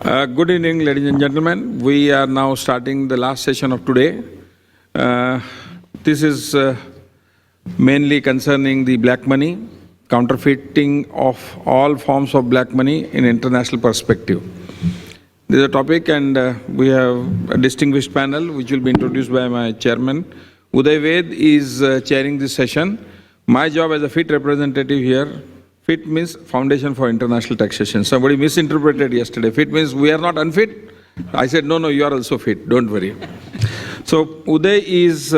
Good evening, ladies and gentlemen. We are now starting the last session of today. This is mainly concerning the black money, counterfeiting of all forms of black money in international perspective. This is a topic, and we have a distinguished panel which will be introduced by my chairman. Uday Ved is chairing this session. My job as a FIT representative here. FIT means Foundation for International Taxation. Somebody misinterpreted yesterday. FIT means we are not unfit. I said, no, you are also fit, don't worry. So Uday is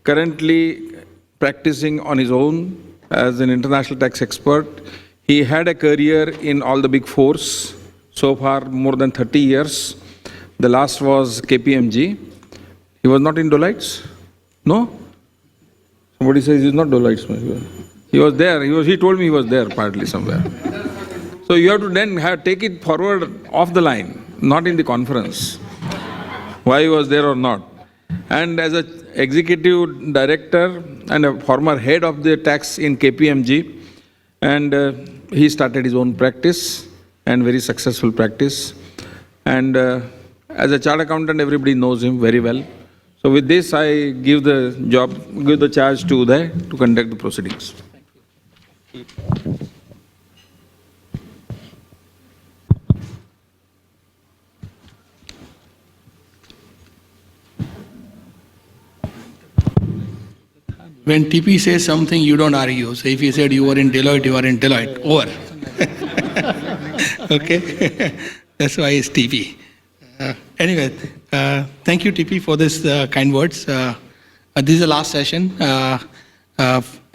currently practicing on his own as an international tax expert. He had a career in all the big fours, so far more than 30 years. The last was KPMG. He was not in Deloitte's? No? Somebody says he's not Deloitte's. He was there. He told me he was there partly somewhere. So you have to then take it forward off the line, not in the conference, why he was there or not. And as an executive director and a former head of the tax in KPMG, and he started his own practice, and very successful practice. And as a chartered accountant, everybody knows him very well. So with this, I give the charge to Uday to conduct the proceedings. When TP says something, you don't argue. So if he said you were in Deloitte, you are in Deloitte. Over. Okay? That's why it's TP. Anyway, thank you, TP, for this kind words. This is the last session.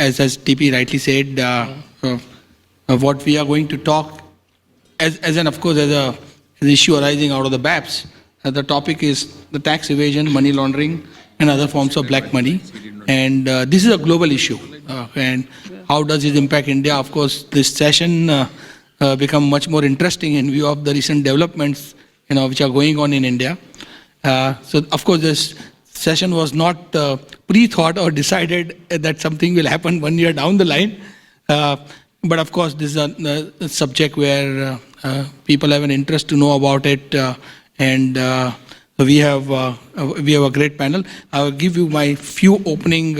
As TP rightly said, what we are going to talk, as an issue arising out of the BAPS, the topic is the tax evasion, money laundering, and other forms of black money. And this is a global issue. And how does it impact India? Of course, this session become much more interesting in view of the recent developments, which are going on in India. So, of course, this session was not pre-thought or decided that something will happen 1 year down the line. But of course, this is a subject where people have an interest to know about it, and we have a great panel. I will give you my few opening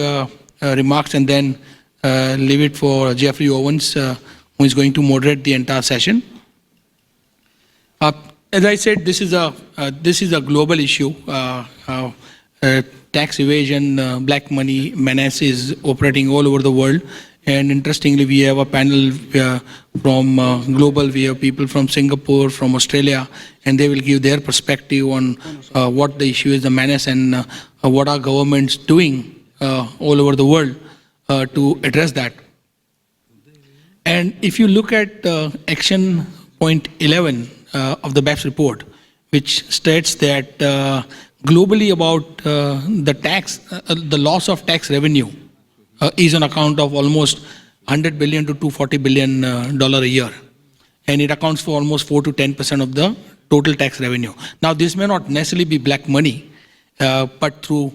remarks and then leave it for Jeffrey Owens, who is going to moderate the entire session. As I said, this is a global issue. Tax evasion, black money menace is operating all over the world. And interestingly, we have a panel from global. We have people from Singapore, from Australia, and they will give their perspective on what the issue is, the menace, and what are governments doing all over the world to address that. And if you look at action point 11 of the BAPS report, which states that globally about the loss of tax revenue is on account of almost $100 billion to $240 billion a year. And it accounts for almost 4 to 10% of the total tax revenue. Now, this may not necessarily be black money, but through,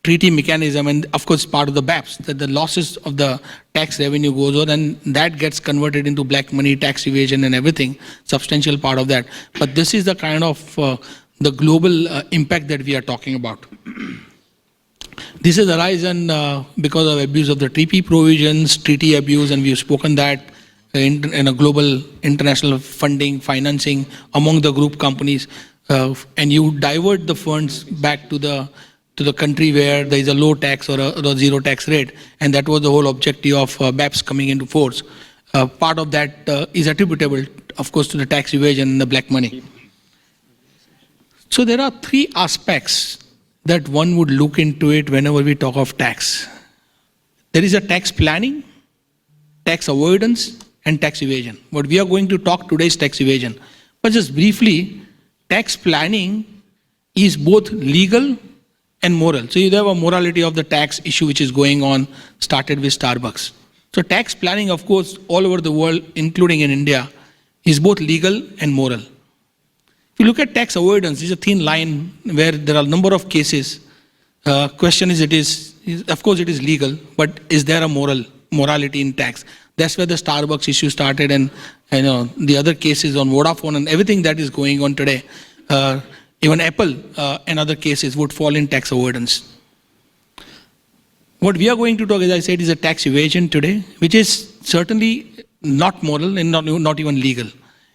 treaty mechanism, and of course part of the BAPS, that the losses of the tax revenue goes on, and that gets converted into black money, tax evasion and everything, substantial part of that. But this is the kind of the global impact that we are talking about. This is arisen because of abuse of the TP provisions, treaty abuse, and we have spoken that in a global international funding, financing among the group companies, and you divert the funds back to the country where there is a low tax or a zero tax rate, and that was the whole objective of BAPS coming into force. Part of that is attributable, of course, to the tax evasion and the black money. So there are three aspects that one would look into it whenever we talk of tax. There is a tax planning, tax avoidance, and tax evasion. What we are going to talk today is tax evasion. But just briefly, tax planning is both legal and moral. So you have a morality of the tax issue which is going on, started with Starbucks. So tax planning, of course, all over the world, including in India, is both legal and moral. If you look at tax avoidance, it's a thin line where there are a number of cases. Question is, of course it is legal, but is there a morality in tax? That's where the Starbucks issue started, and the other cases on Vodafone and everything that is going on today. Even Apple and other cases would fall in tax avoidance. What we are going to talk, as I said, is a tax evasion today, which is certainly not moral and not even legal.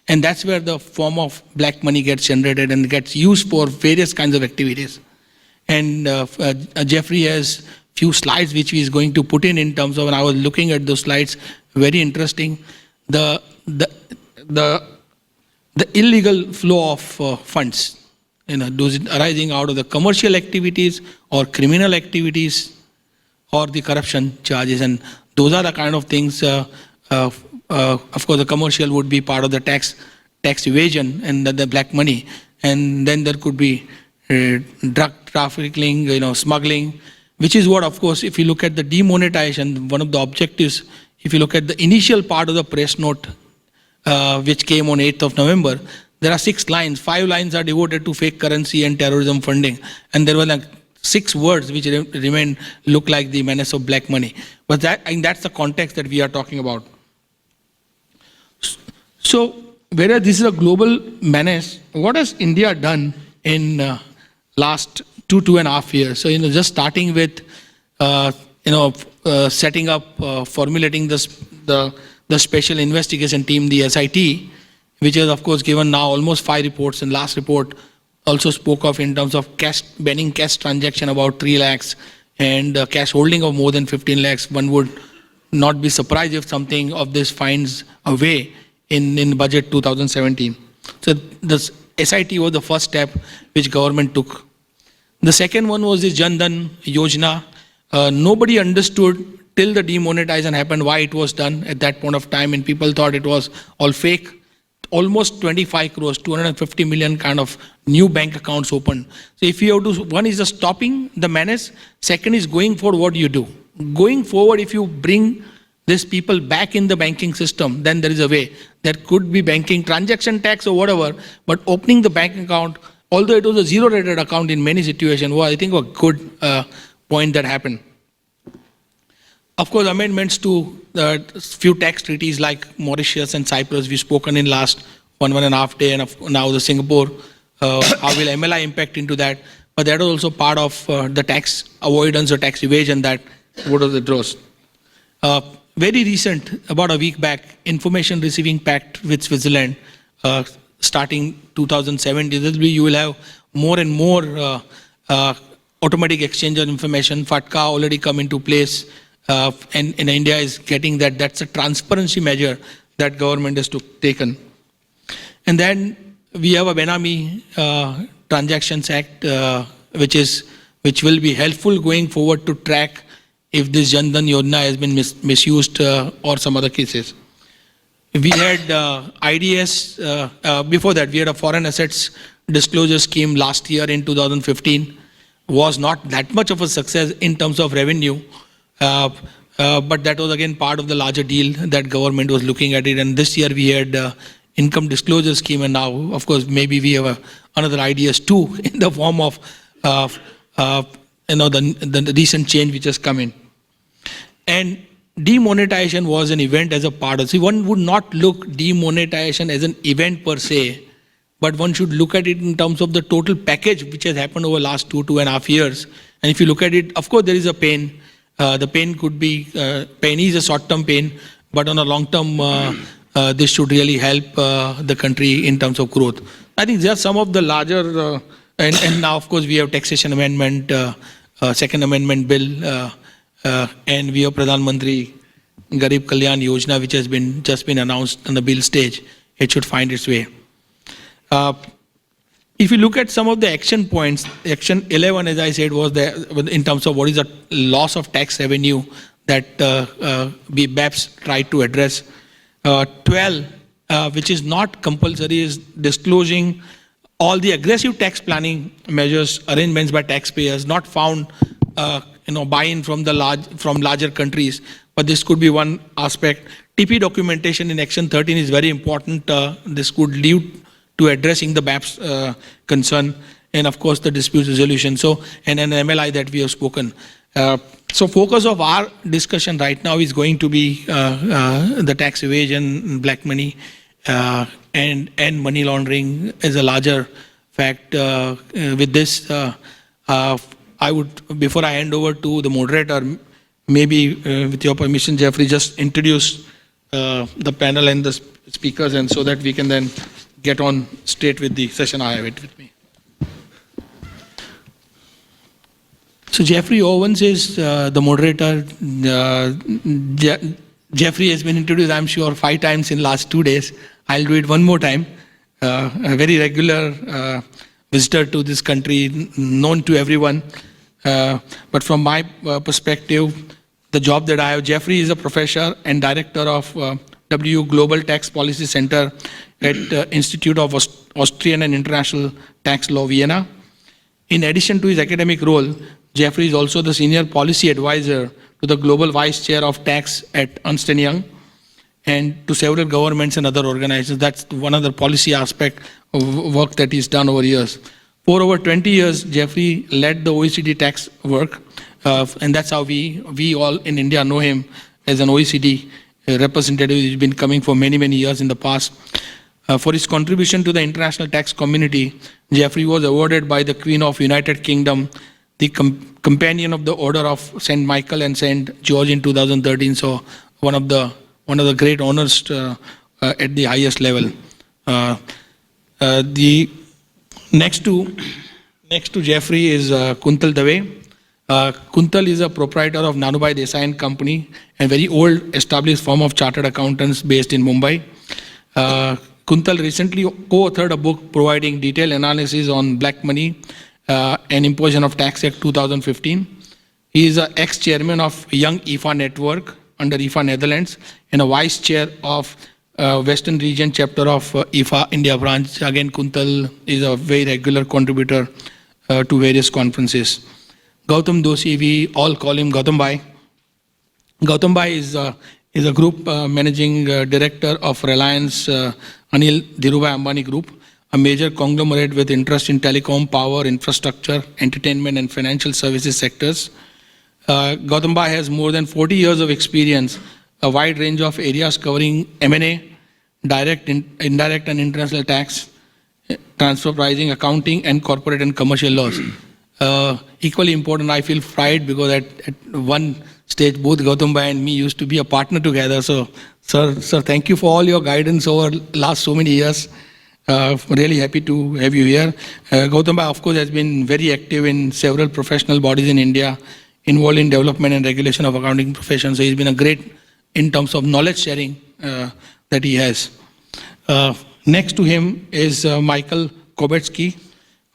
And that's where the form of black money gets generated and gets used for various kinds of activities. And Jeffrey has few slides which he is going to put in terms of, and I was looking at those slides, very interesting. The illegal flow of funds, those arising out of the commercial activities or criminal activities or the corruption charges, and those are the kind of things. Of course, the commercial would be part of the tax evasion and the black money, and then there could be drug trafficking, smuggling, which is what, of course, if you look at the demonetization, one of the objectives, if you look at the initial part of the press note, which came on 8th of November, there are 6 lines. 5 lines are devoted to fake currency and terrorism funding, and there were like 6 words which remain look like the menace of black money. But I think that's the context that we are talking about. So, whereas this is a global menace, what has India done in last 2.5 years? So, just starting with, setting up, formulating the special investigation team, the SIT, which has, of course, given now almost 5 reports, and last report also spoke of in terms of cash, banning cash transaction about 3 lakhs and cash holding of more than 15 lakhs. One would not be surprised if something of this finds a way in budget 2017. So this SIT was the first step which government took. The second one was the Jan Dhan Yojana. Nobody understood till the demonetization happened why it was done at that point of time, and people thought it was all fake. Almost 25 crores, 250 million kind of new bank accounts opened. So if you have to, one is just stopping the menace, second is going forward, what do you do? Going forward, if you bring these people back in the banking system, then there is a way. There could be banking transaction tax or whatever, but opening the bank account, although it was a zero-rated account in many situations, was I think a good point that happened. Of course, amendments to few tax treaties like Mauritius and Cyprus, we've spoken in last 1.5 days, and now the Singapore, how will MLI impact into that? But that was also part of the tax avoidance or tax evasion that would have the draws. Very recent, about a week back, Information Receiving Pact with Switzerland, starting 2017, you will have more and more automatic exchange of information. FATCA already come into place, and India is getting that. That's a transparency measure that government has taken. And then we have a Benami Transactions Act, which will be helpful going forward to track if this Jan Dhan Yojana has been misused or some other cases. We had IDS, before that we had a foreign assets disclosure scheme last year in 2015. Was not that much of a success in terms of revenue, but that was again part of the larger deal that government was looking at it. And this year we had income disclosure scheme, and now of course maybe we have another IDS too in the form of the recent change which has come in. And demonetization was an event as a part of. See, one would not look demonetization as an event per se, but one should look at it in terms of the total package which has happened over the last 2.5 years. And if you look at it, of course there is a pain. The pain could be, pain is a short-term pain, but on a long-term, this should really help the country in terms of growth. I think there are some of the larger, and now of course we have taxation amendment, second amendment bill, and we have Pradhan Mantri Garib Kalyan Yojana, which has just been announced on the bill stage. It should find its way. If you look at some of the action points, action 11, as I said, was there in terms of what is the loss of tax revenue that BAPS tried to address. 12, which is not compulsory, is disclosing all the aggressive tax planning measures, arrangements by taxpayers, not found buy-in from larger countries, but this could be one aspect. TP documentation in Action 13 is very important. This could lead to addressing the BAPS concern, and of course the dispute resolution. So, and an MLI that we have spoken. So focus of our discussion right now is going to be the tax evasion, black money, and money laundering as a larger fact. With this, I would, before I hand over to the moderator, maybe with your permission, Jeffrey, just introduce the panel and the speakers, and so that we can then get on straight with the session. I have it with me. So Jeffrey Owens is the moderator. Jeffrey has been introduced, I'm sure, 5 times in last 2 days. I'll do it one more time. A very regular visitor to this country, known to everyone. But from my perspective, the job that I have, Jeffrey is a professor and director of W Global Tax Policy Center at Institute of Austrian and International Tax Law, Vienna. In addition to his academic role, Jeffrey is also the senior policy advisor to the global vice chair of tax at Ernst & Young and to several governments and other organizations. That's one other policy aspect of work that he's done over years. For over 20 years, Jeffrey led the OECD tax work, and that's how we all in India know him as an OECD representative. He's been coming for many, many years in the past. For his contribution to the international tax community, Jeffrey was awarded by the Queen of United Kingdom the Companion of the Order of St. Michael and St. George in 2013. So one of the great honors at the highest level. The next to Jeffrey is Kuntal Dave. Kuntal is a proprietor of Nanubai Desai and Company, a very old established firm of chartered accountants based in Mumbai. Kuntal recently co-authored a book providing detailed analysis on black money and Imposition of Tax Act 2015. He is an ex-chairman of Young IFA Network under IFA Netherlands and a vice chair of Western Region chapter of IFA India branch. Again, Kuntal is a very regular contributor to various conferences. Gautam Doshi, we all call him Gautam Bhai. Gautam Bhai is a group managing director of Reliance Anil Dhirubhai Ambani Group, a major conglomerate with interest in telecom, power, infrastructure, entertainment, and financial services sectors. Gautam Bhai has more than 40 years of experience, a wide range of areas covering M&A, direct, indirect, and international tax, transfer pricing, accounting, and corporate and commercial laws. Equally important, I feel pride because at one stage, both Gautam Bhai and me used to be a partner together. So, sir, thank you for all your guidance over last so many years. Really happy to have you here. Gautam Bhai, of course, has been very active in several professional bodies in India, involved in development and regulation of accounting professions. So he's been a great in terms of knowledge sharing that he has. Next to him is Michael Kobetsky.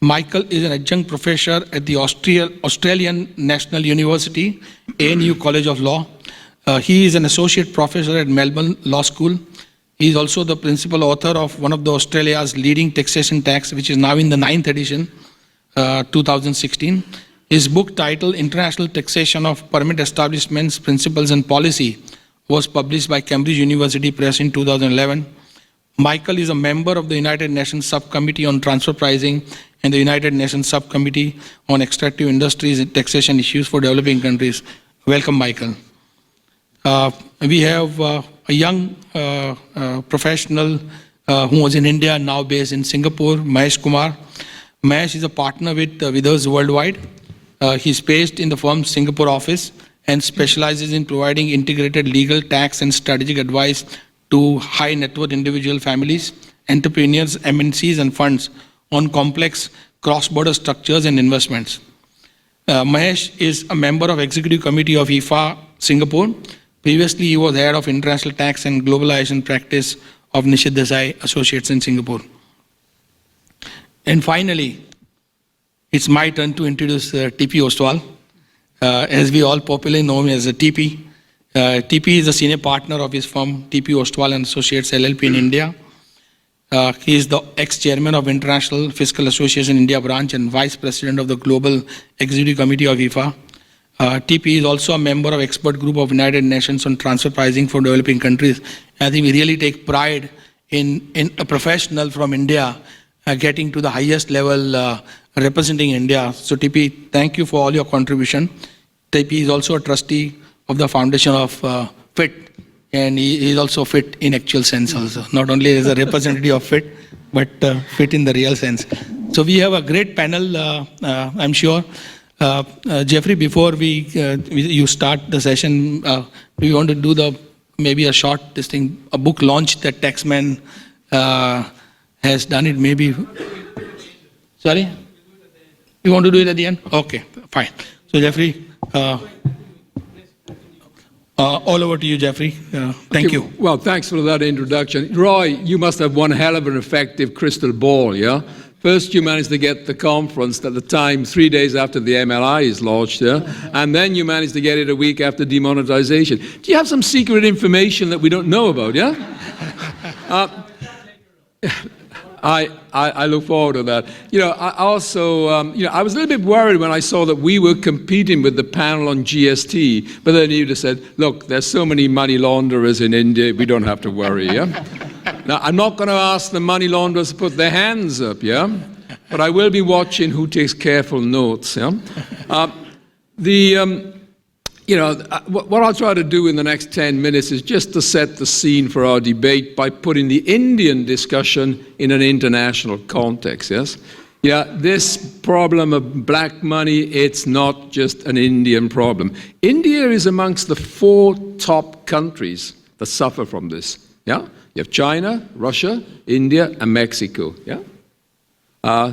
Michael is an adjunct professor at the Australian National University, ANU College of Law. He is an associate professor at Melbourne Law School. He is also the principal author of one of the Australia's leading taxation tax, which is now in the 9th edition, 2016. His book titled International Taxation of Permanent Establishments, Principles and Policy was published by Cambridge University Press in 2011. Michael is a member of the United Nations Subcommittee on Transfer Pricing and the United Nations Subcommittee on Extractive Industries and Taxation Issues for Developing Countries. Welcome, Michael. We have a young professional who was in India, now based in Singapore, Mahesh Kumar. Mahesh is a partner with us worldwide. He's based in the firm's Singapore office and specializes in providing integrated legal, tax, and strategic advice to high net worth individual families, entrepreneurs, MNCs, and funds on complex cross-border structures and investments. Mahesh is a member of Executive Committee of IFA Singapore. Previously, he was head of international tax and globalization practice of Nishit Desai Associates in Singapore. And finally, it's my turn to introduce TP Ostwal, as we all popularly know him as a TP. TP is a senior partner of his firm, TP Ostwal and Associates LLP in India. He is the ex-chairman of International Fiscal Association India branch and vice president of the Global Executive Committee of IFA. TP is also a member of expert group of United Nations on transfer pricing for developing countries. I think we really take pride in a professional from India getting to the highest level representing India. So TP, thank you for all your contribution. He is also a trustee of the foundation of FIT, and he is also fit in actual sense also, not only as a representative of FIT, but fit in the real sense. So we have a great panel, I'm sure. Jeffrey, before you start the session, we want to do maybe a short a book launch that Taxman has done it maybe. Sorry? You want to do it at the end? Okay, fine. So Jeffrey, all over to you, Jeffrey. Thank you. Well, thanks for that introduction. Roy, you must have one hell of an effective crystal ball, yeah? First, you managed to get the conference at the time 3 days after the MLI is launched, yeah? And then you managed to get it a week after demonetization. Do you have some secret information that we don't know about, yeah? I look forward to that. I also, I was a little bit worried when I saw that we were competing with the panel on GST, but then you just said, look, there's so many money launderers in India, we don't have to worry, yeah? Now, I'm not going to ask the money launderers to put their hands up, yeah? But I will be watching who takes careful notes, yeah? What I'll try to do in the next 10 minutes is just to set the scene for our debate by putting the Indian discussion in an international context, yes? Yeah, this problem of black money, it's not just an Indian problem. India is amongst the 4 top countries that suffer from this, yeah? You have China, Russia, India, and Mexico, yeah?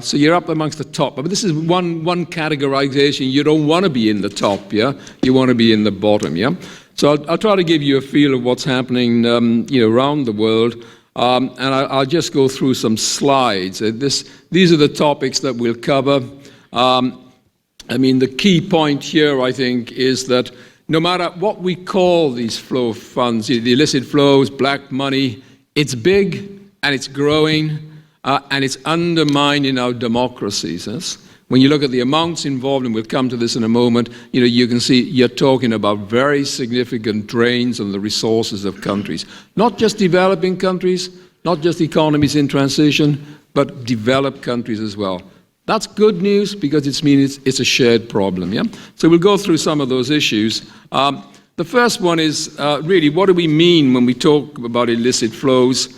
So you're up amongst the top. But this is one categorization. You don't want to be in the top, yeah? You want to be in the bottom, yeah? So I'll try to give you a feel of what's happening, around the world. And I'll just go through some slides. These are the topics that we'll cover. The key point here, I think, is that no matter what we call these flow of funds, the illicit flows, black money, it's big and it's growing. And it's undermining our democracies. Yes? When you look at the amounts involved, and we'll come to this in a moment, you can see you're talking about very significant drains on the resources of countries. Not just developing countries, not just economies in transition, but developed countries as well. That's good news because it means it's a shared problem. Yeah? So we'll go through some of those issues. The first one is really, what do we mean when we talk about illicit flows?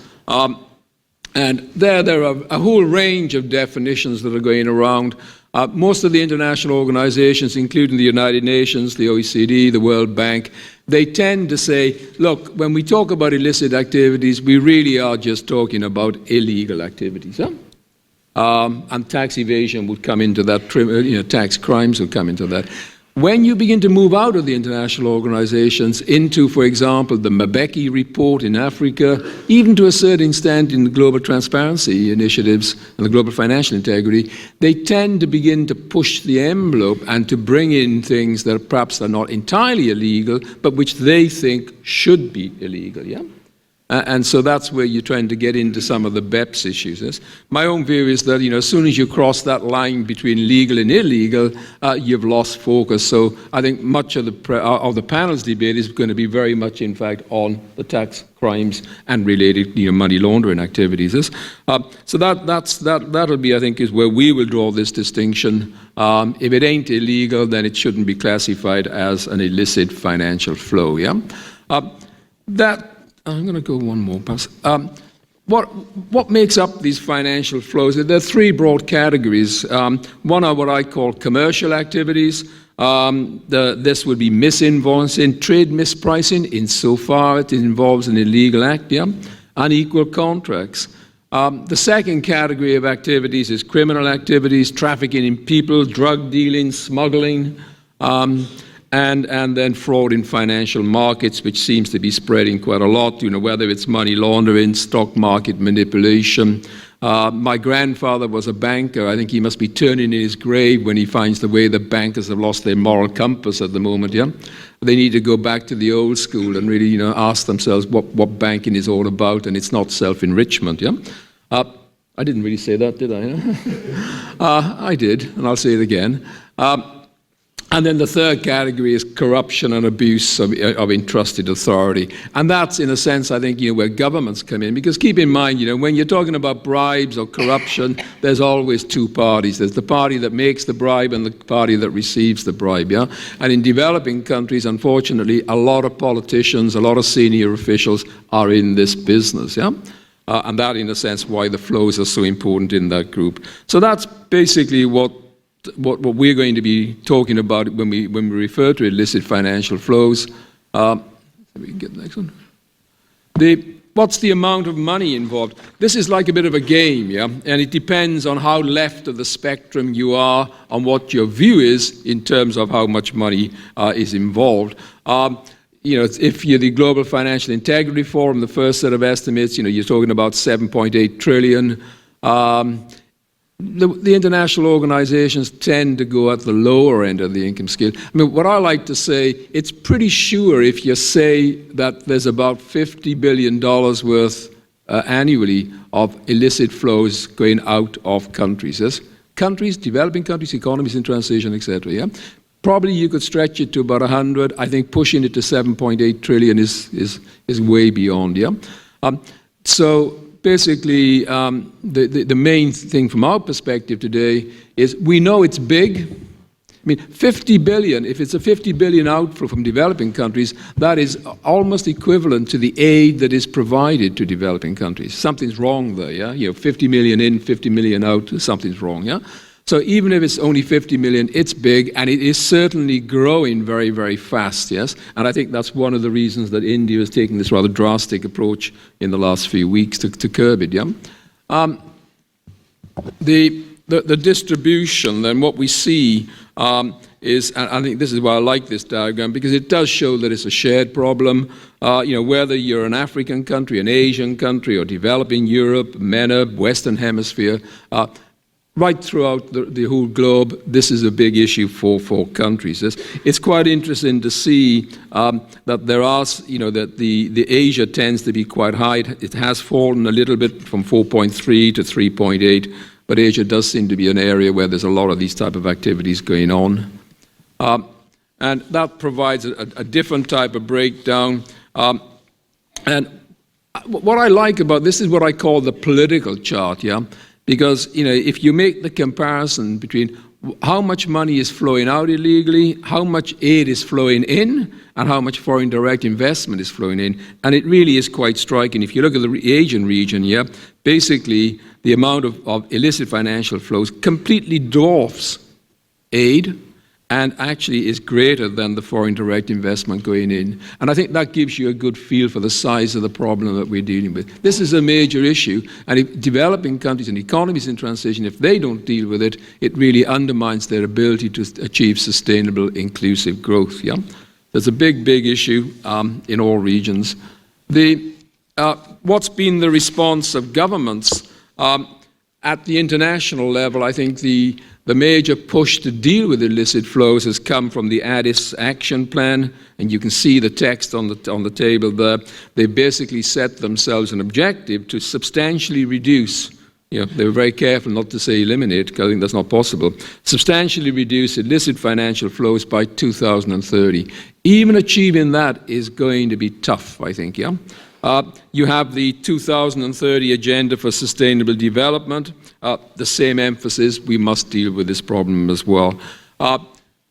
And there are a whole range of definitions that are going around. Most of the international organizations, including the United Nations, the OECD, the World Bank, they tend to say, look, when we talk about illicit activities, we really are just talking about illegal activities. Huh? And tax evasion would come into that, tax crimes would come into that. When you begin to move out of the international organizations into, for example, the Mbeki report in Africa, even to a certain extent in the global transparency initiatives and the global financial integrity, they tend to begin to push the envelope and to bring in things that perhaps are not entirely illegal, but which they think should be illegal, yeah? And so that's where you're trying to get into some of the BEPS issues. Yes? My own view is that, as soon as you cross that line between legal and illegal, you've lost focus. So I think much of the panel's debate is going to be very much, in fact, on the tax crimes and related money laundering activities. Yes? So that'll be, I think, is where we will draw this distinction. If it ain't illegal, then it shouldn't be classified as an illicit financial flow. Yeah, I'm going to go one more pass. What makes up these financial flows? There are 3 broad categories. One are what I call commercial activities. This would be misinvoicing, trade mispricing, insofar it involves an illegal act, yeah? Unequal contracts. The second category of activities is criminal activities, trafficking in people, drug dealing, smuggling, and then fraud in financial markets, which seems to be spreading quite a lot, whether it's money laundering, stock market manipulation. My grandfather was a banker. I think he must be turning in his grave when he finds the way the bankers have lost their moral compass at the moment, yeah? They need to go back to the old school and really, ask themselves what banking is all about, and it's not self-enrichment, yeah? I didn't really say that, did I? I did, and I'll say it again. And then the third category is corruption and abuse of entrusted authority. And that's, in a sense, I think, where governments come in. Because keep in mind, when you're talking about bribes or corruption, there's always two parties. There's the party that makes the bribe and the party that receives the bribe, yeah? And in developing countries, unfortunately, a lot of politicians, a lot of senior officials are in this business, yeah? And that, in a sense, why the flows are so important in that group. So that's basically what we're going to be talking about when we refer to illicit financial flows. Let me get the next one. What's the amount of money involved? This is like a bit of a game, yeah? And it depends on how left of the spectrum you are, on what your view is in terms of how much money is involved. If you're the Global Financial Integrity Forum, the first set of estimates, you're talking about 7.8 trillion. The international organizations tend to go at the lower end of the income scale. I mean, what I like to say, it's pretty sure if you say that there's about $50 billion worth annually of illicit flows going out of countries. Yes? Countries, developing countries, economies in transition, etc. Yeah? Probably you could stretch it to about 100. I think pushing it to 7.8 trillion is way beyond. Yeah. So basically, the main thing from our perspective today is we know it's big. I mean, 50 billion. If it's a 50 billion outflow from developing countries, that is almost equivalent to the aid that is provided to developing countries. Something's wrong there. Yeah. 50 million in, 50 million out. Something's wrong. Yeah. So even if it's only 50 million, it's big, and it is certainly growing very, very fast, yes? And I think that's one of the reasons that India is taking this rather drastic approach in the last few weeks to curb it, yeah? The distribution, then what we see is, and I think this is why I like this diagram, because it does show that it's a shared problem. Whether you're an African country, an Asian country, or developing Europe, MENA, Western Hemisphere, right throughout the whole globe, this is a big issue for countries. It's quite interesting to see that there are, that the Asia tends to be quite high. It has fallen a little bit from 4.3 to 3.8, but Asia does seem to be an area where there's a lot of these type of activities going on. And that provides a different type of breakdown. And what I like about this is what I call the political chart, yeah? Because, if you make the comparison between how much money is flowing out illegally, how much aid is flowing in, and how much foreign direct investment is flowing in, and it really is quite striking. If you look at the Asian region, yeah, basically the amount of illicit financial flows completely dwarfs aid, and actually is greater than the foreign direct investment going in. And I think that gives you a good feel for the size of the problem that we're dealing with. This is a major issue, and if developing countries and economies in transition, if they don't deal with it, it really undermines their ability to achieve sustainable, inclusive growth. Yeah? There's a big, big issue in all regions. What's been the response of governments? At the international level, I think the major push to deal with illicit flows has come from the Addis Action Plan, and you can see the text on the table there. They basically set themselves an objective to substantially reduce, they were very careful not to say eliminate, because I think that's not possible, substantially reduce illicit financial flows by 2030. Even achieving that is going to be tough, I think, yeah? You have the 2030 Agenda for Sustainable Development, the same emphasis, we must deal with this problem as well.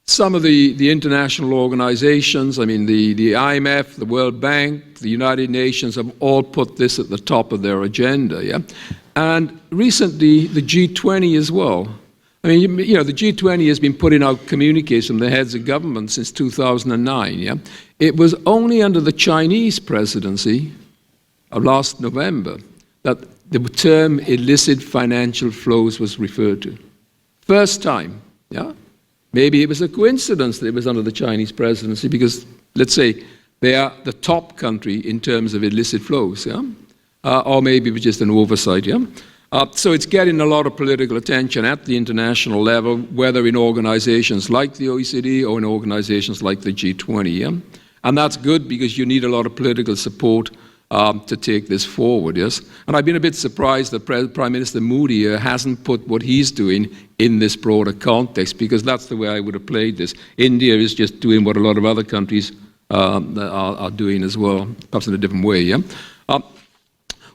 Some of the international organizations, I mean the IMF, the World Bank, the United Nations have all put this at the top of their agenda, yeah? And recently the G20 as well. I mean, the G20 has been putting out communiques from the heads of government since 2009, yeah? It was only under the Chinese presidency of last November that the term illicit financial flows was referred to. First time, yeah? Maybe it was a coincidence that it was under the Chinese presidency because, let's say, they are the top country in terms of illicit flows, yeah? Or maybe it was just an oversight, yeah? So it's getting a lot of political attention at the international level, whether in organizations like the OECD or in organizations like the G20, yeah? And that's good because you need a lot of political support to take this forward, yes? And I've been a bit surprised that Prime Minister Modi hasn't put what he's doing in this broader context, because that's the way I would have played this. India is just doing what a lot of other countries are doing as well, perhaps in a different way, yeah?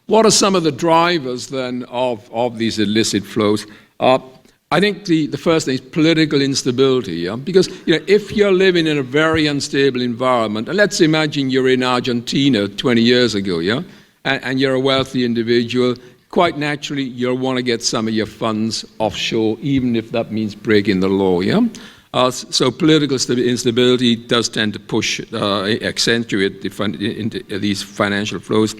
What are some of the drivers then of these illicit flows? I think the first thing is political instability, yeah? Because if you're living in a very unstable environment, and let's imagine you're in Argentina 20 years ago, yeah? And you're a wealthy individual, quite naturally you'll want to get some of your funds offshore, even if that means breaking the law, yeah? So political instability does tend to push, accentuate these financial flows.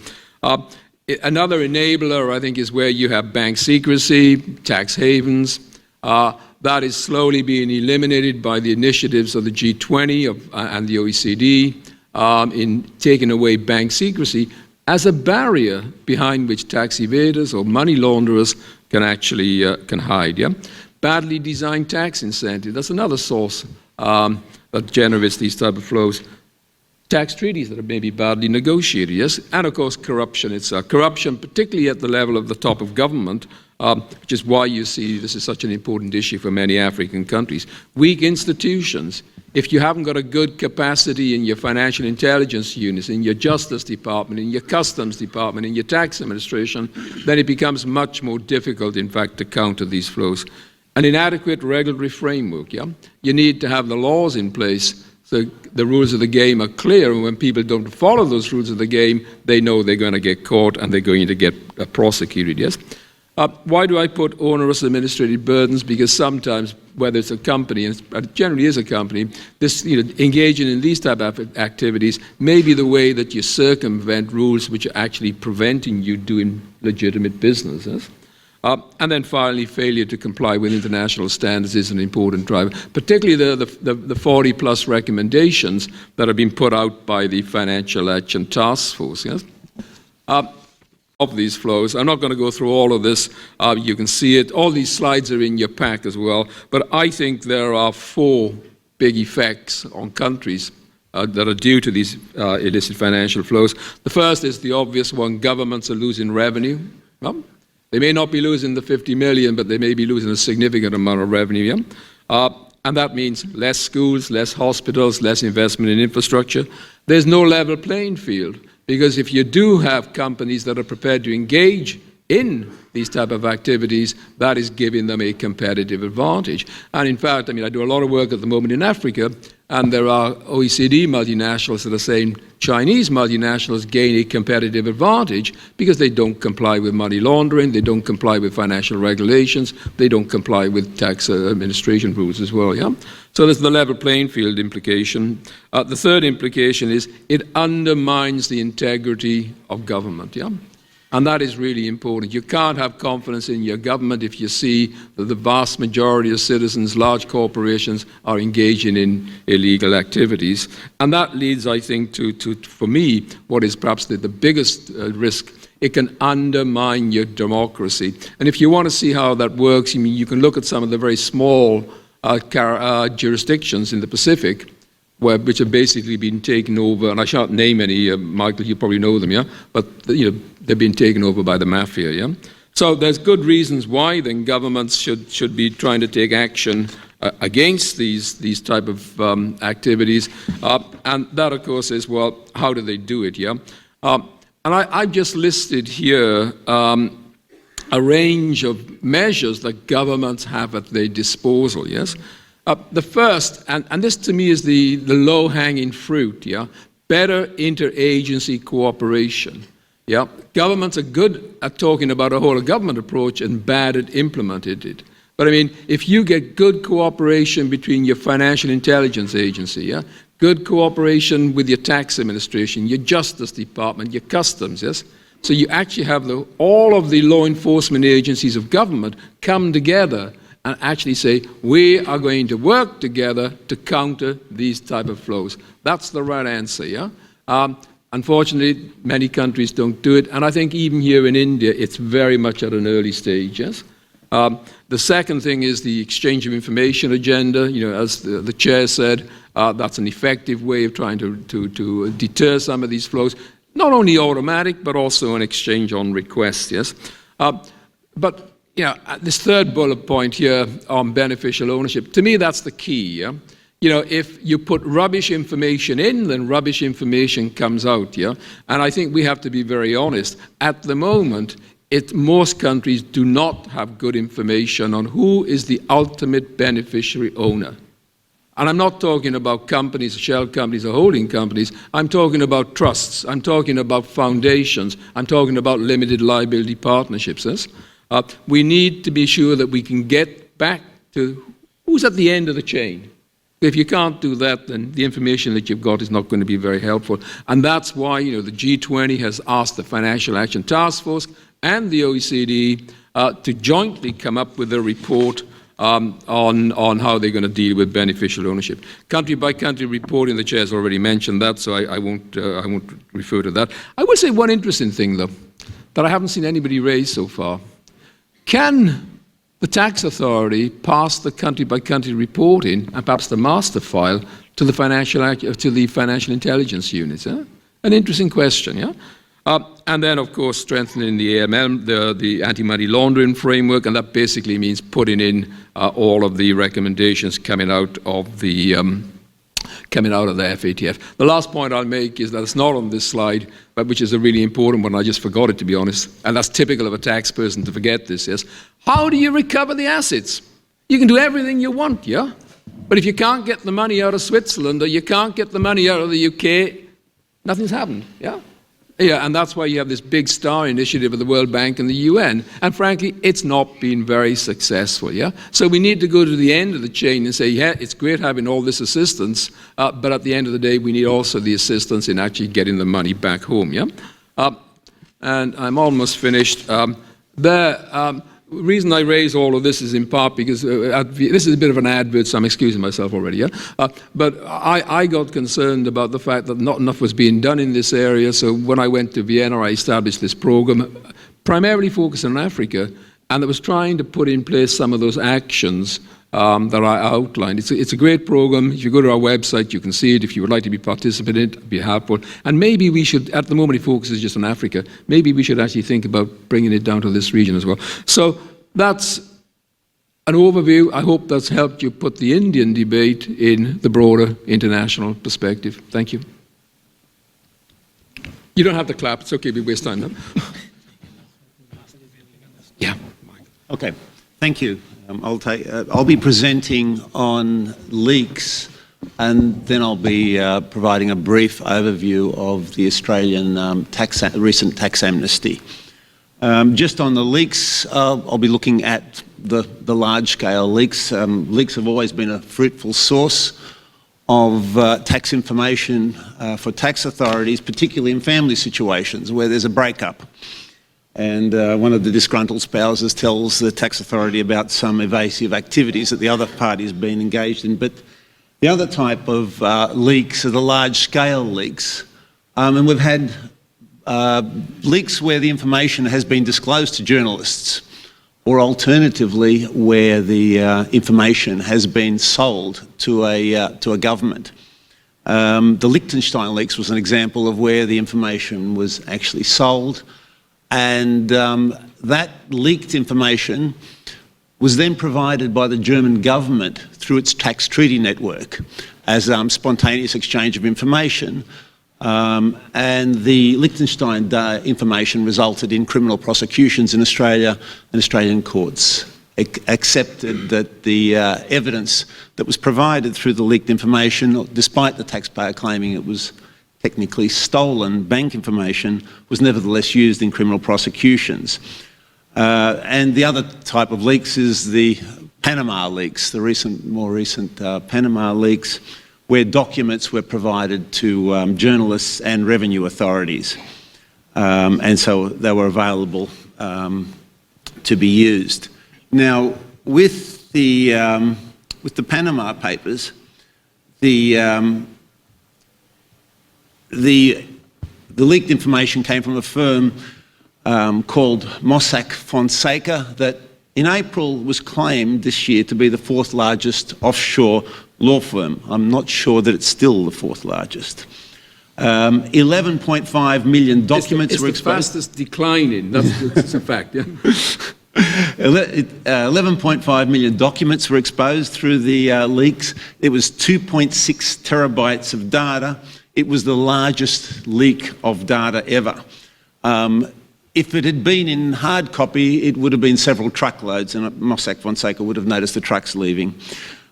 Another enabler, I think, is where you have bank secrecy, tax havens. That is slowly being eliminated by the initiatives of the G20 and the OECD in taking away bank secrecy as a barrier behind which tax evaders or money launderers can actually can hide. Yeah? Badly designed tax incentive, that's another source that generates these type of flows. Tax treaties that are maybe badly negotiated, yes, and of course corruption itself. Corruption, particularly at the level of the top of government, which is why you see this is such an important issue for many African countries. Weak institutions. If you haven't got a good capacity in your financial intelligence units, in your justice department, in your customs department, in your tax administration, then it becomes much more difficult, in fact, to counter these flows. An inadequate regulatory framework, yeah? You need to have the laws in place so the rules of the game are clear, and when people don't follow those rules of the game, they know they're going to get caught and they're going to get prosecuted, yes? Why do I put onerous administrative burdens? Because sometimes, whether it's a company, and it generally is a company, this, engaging in these type of activities may be the way that you circumvent rules which are actually preventing you doing legitimate business, yes? And then finally, failure to comply with international standards is an important driver, particularly the 40-plus recommendations that have been put out by the Financial Action Task Force. Yes? Of these flows. I'm not going to go through all of this. You can see it. All these slides are in your pack as well. But I think there are 4 big effects on countries that are due to these illicit financial flows. The first is the obvious one: governments are losing revenue. They may not be losing the 50 million, but they may be losing a significant amount of revenue. Yeah? And that means less schools, less hospitals, less investment in infrastructure. There's no level playing field, because if you do have companies that are prepared to engage in these type of activities, that is giving them a competitive advantage. And in fact, I do a lot of work at the moment in Africa, and there are OECD multinationals that are saying Chinese multinationals gain a competitive advantage because they don't comply with money laundering, they don't comply with financial regulations, they don't comply with tax administration rules as well, yeah? So there's the level playing field implication. The third implication is it undermines the integrity of government, yeah? And that is really important. You can't have confidence in your government if you see that the vast majority of citizens, large corporations, are engaging in illegal activities. And that leads, I think, to for me, what is perhaps the biggest risk. It can undermine your democracy. And if you want to see how that works, you can look at some of the very small jurisdictions in the Pacific, which have basically been taken over, and I shan't name any, Michael, you probably know them, yeah? But they've been taken over by the mafia, yeah? So there's good reasons why then governments should be trying to take action against these type of activities. And that, of course, is, well, how do they do it, yeah? And I've just listed here a range of measures that governments have at their disposal, yes? The first, and this to me is the low-hanging fruit, yeah? Better interagency cooperation. Yeah? Governments are good at talking about a whole-of-government approach and bad at implementing it. But if you get good cooperation between your financial intelligence agency, yeah? Good cooperation with your tax administration, your justice department, your customs, yes? So you actually have all of the law enforcement agencies of government come together and actually say, we are going to work together to counter these type of flows. That's the right answer, yeah? Unfortunately, many countries don't do it, and I think even here in India, it's very much at an early stage, yes? The second thing is the exchange of information agenda. As the chair said, that's an effective way of trying to deter some of these flows. not only automatic, but also an exchange on request, yes? But this third bullet point here on beneficial ownership, to me that's the key, yeah? If you put rubbish information in, then rubbish information comes out, yeah? And I think we have to be very honest. At the moment, most countries do not have good information on who is the ultimate beneficiary owner. And I'm not talking about companies, shell companies, or holding companies. I'm talking about trusts. I'm talking about foundations. I'm talking about limited liability partnerships. Yes? We need to be sure that we can get back to who's at the end of the chain. If you can't do that, then the information that you've got is not going to be very helpful. And that's why the G20 has asked the Financial Action Task Force and the OECD to jointly come up with a report on how they're going to deal with beneficial ownership. Country by country reporting, the chair's already mentioned that, so I won't refer to that. I will say one interesting thing, though, that I haven't seen anybody raise so far. Can the tax authority pass the country by country reporting and perhaps the master file to the financial intelligence units? An interesting question, yeah? And then, of course, strengthening the AML, the anti-money laundering framework, and that basically means putting in all of the recommendations coming out of the FATF. The last point I'll make is that it's not on this slide, but which is a really important one. I just forgot it, to be honest, and that's typical of a tax person to forget this. Yes, how do you recover the assets? You can do everything you want, yeah, but if you can't get the money out of Switzerland or you can't get the money out of the UK, nothing's happened, yeah. Yeah, and that's why you have this big star initiative of the World Bank and the UN. And frankly, it's not been very successful, yeah? So we need to go to the end of the chain and say, yeah, it's great having all this assistance, but at the end of the day, we need also the assistance in actually getting the money back home, yeah? And I'm almost finished. The reason I raise all of this is in part because this is a bit of an advert, so I'm excusing myself already, yeah? But I got concerned about the fact that not enough was being done in this area, so when I went to Vienna, I established this program, primarily focused on Africa, and that was trying to put in place some of those actions that I outlined. It's a great program. If you go to our website, you can see it. If you would like to be participant in it, it'd be helpful. And maybe we should, at the moment it focuses just on Africa, maybe we should actually think about bringing it down to this region as well. So that's an overview. I hope that's helped you put the Indian debate in the broader international perspective. Thank you. You don't have to clap. It's okay. We waste time now. Yeah. Okay. Thank you. I'll be presenting on leaks, and then I'll be providing a brief overview of the Australian recent tax amnesty. Just on the leaks, I'll be looking at the large-scale leaks. Leaks have always been a fruitful source of tax information for tax authorities, particularly in family situations where there's a breakup. And one of the disgruntled spouses tells the tax authority about some evasive activities that the other party has been engaged in. But the other type of leaks are the large-scale leaks. And we've had leaks where the information has been disclosed to journalists, or alternatively where the information has been sold to a government. The Liechtenstein leaks was an example of where the information was actually sold. And that leaked information was then provided by the German government through its tax treaty network as spontaneous exchange of information. And the Liechtenstein information resulted in criminal prosecutions in Australia, and Australian courts accepted that the evidence that was provided through the leaked information, despite the taxpayer claiming it was technically stolen bank information, was nevertheless used in criminal prosecutions. And the other type of leaks is the Panama leaks, the more recent Panama leaks, where documents were provided to journalists and revenue authorities. And so they were available to be used. Now, with the Panama Papers, the leaked information came from a firm called Mossack Fonseca that in April was claimed this year to be the fourth largest offshore law firm. I'm not sure that it's still the fourth largest. 11.5 million documents It's were the exposed. fastest declining. That's a fact. Yeah. 11.5 million documents were exposed through the leaks. It was 2.6 terabytes of data. It was the largest leak of data ever. If it had been in hard copy, it would have been several truckloads, and Mossack Fonseca would have noticed the trucks leaving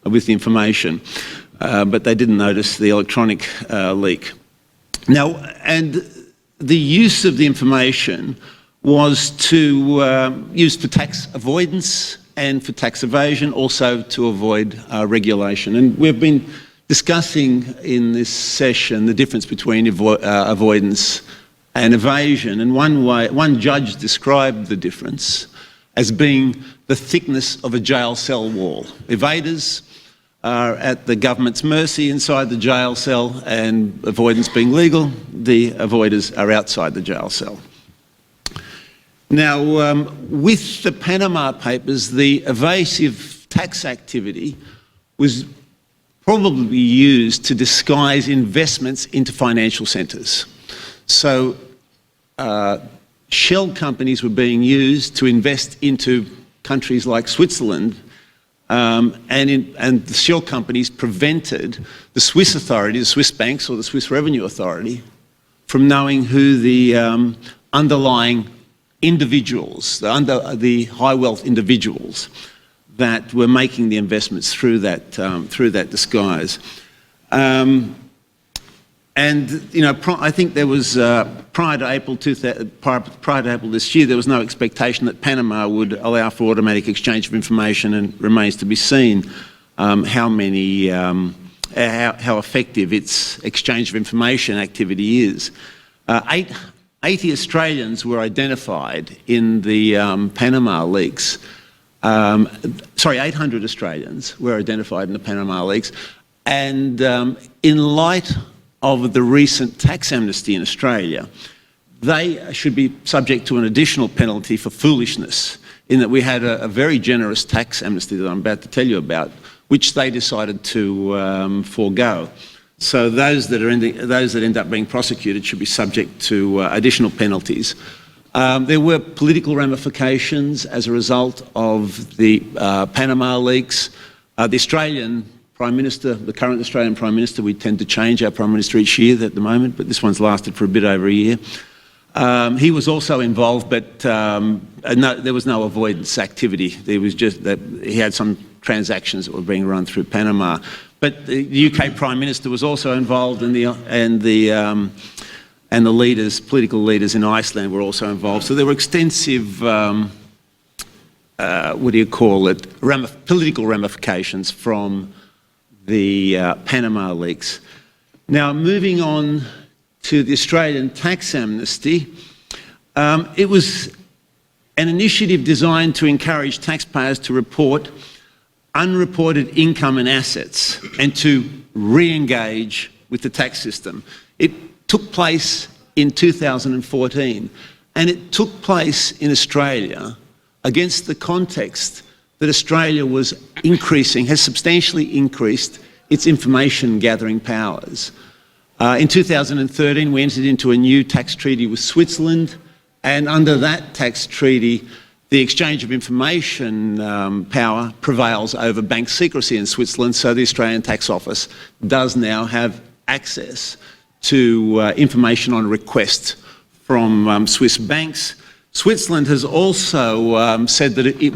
with the information. But they didn't notice the electronic leak. Now, and the use of the information was to use for tax avoidance and for tax evasion, also to avoid regulation. And we've been discussing in this session the difference between avoidance and evasion. And one judge described the difference as being the thickness of a jail cell wall. Evaders are at the government's mercy inside the jail cell, and avoidance being legal, the avoiders are outside the jail cell. Now, with the Panama Papers, the evasive tax activity was probably used to disguise investments into financial centres. So shell companies were being used to invest into countries like Switzerland, and the shell companies prevented the Swiss authority, the Swiss banks or the Swiss Revenue Authority, from knowing who the underlying individuals, the high wealth individuals that were making the investments through that disguise. And you know, I think there was prior to April this year, there was no expectation that Panama would allow for automatic exchange of information, and remains to be seen how effective its exchange of information activity is. 80 Australians were identified in the Panama leaks. 800 Australians were identified in the Panama leaks, and in light of the recent tax amnesty in Australia, they should be subject to an additional penalty for foolishness, in that we had a very generous tax amnesty that I'm about to tell you about, which they decided to forego. So those that end up being prosecuted should be subject to additional penalties. There were political ramifications as a result of the Panama leaks. The Australian Prime Minister, the current Australian Prime Minister, we tend to change our Prime Minister each year at the moment, but this one's lasted for a bit over a year. He was also involved, but there was no avoidance activity. There was just that he had some transactions that were being run through Panama. But the UK Prime Minister was also involved, and the political leaders in Iceland were also involved. So there were extensive, political ramifications from the Panama leaks. Now, moving on to the Australian tax amnesty, it was an initiative designed to encourage taxpayers to report unreported income and assets and to re-engage with the tax system. It took place in 2014, and it took place in Australia against the context that Australia has substantially increased its information gathering powers. In 2013, we entered into a new tax treaty with Switzerland, and under that tax treaty, the exchange of information power prevails over bank secrecy in Switzerland, so the Australian Tax Office does now have access to information on request from Swiss banks. Switzerland has also said that it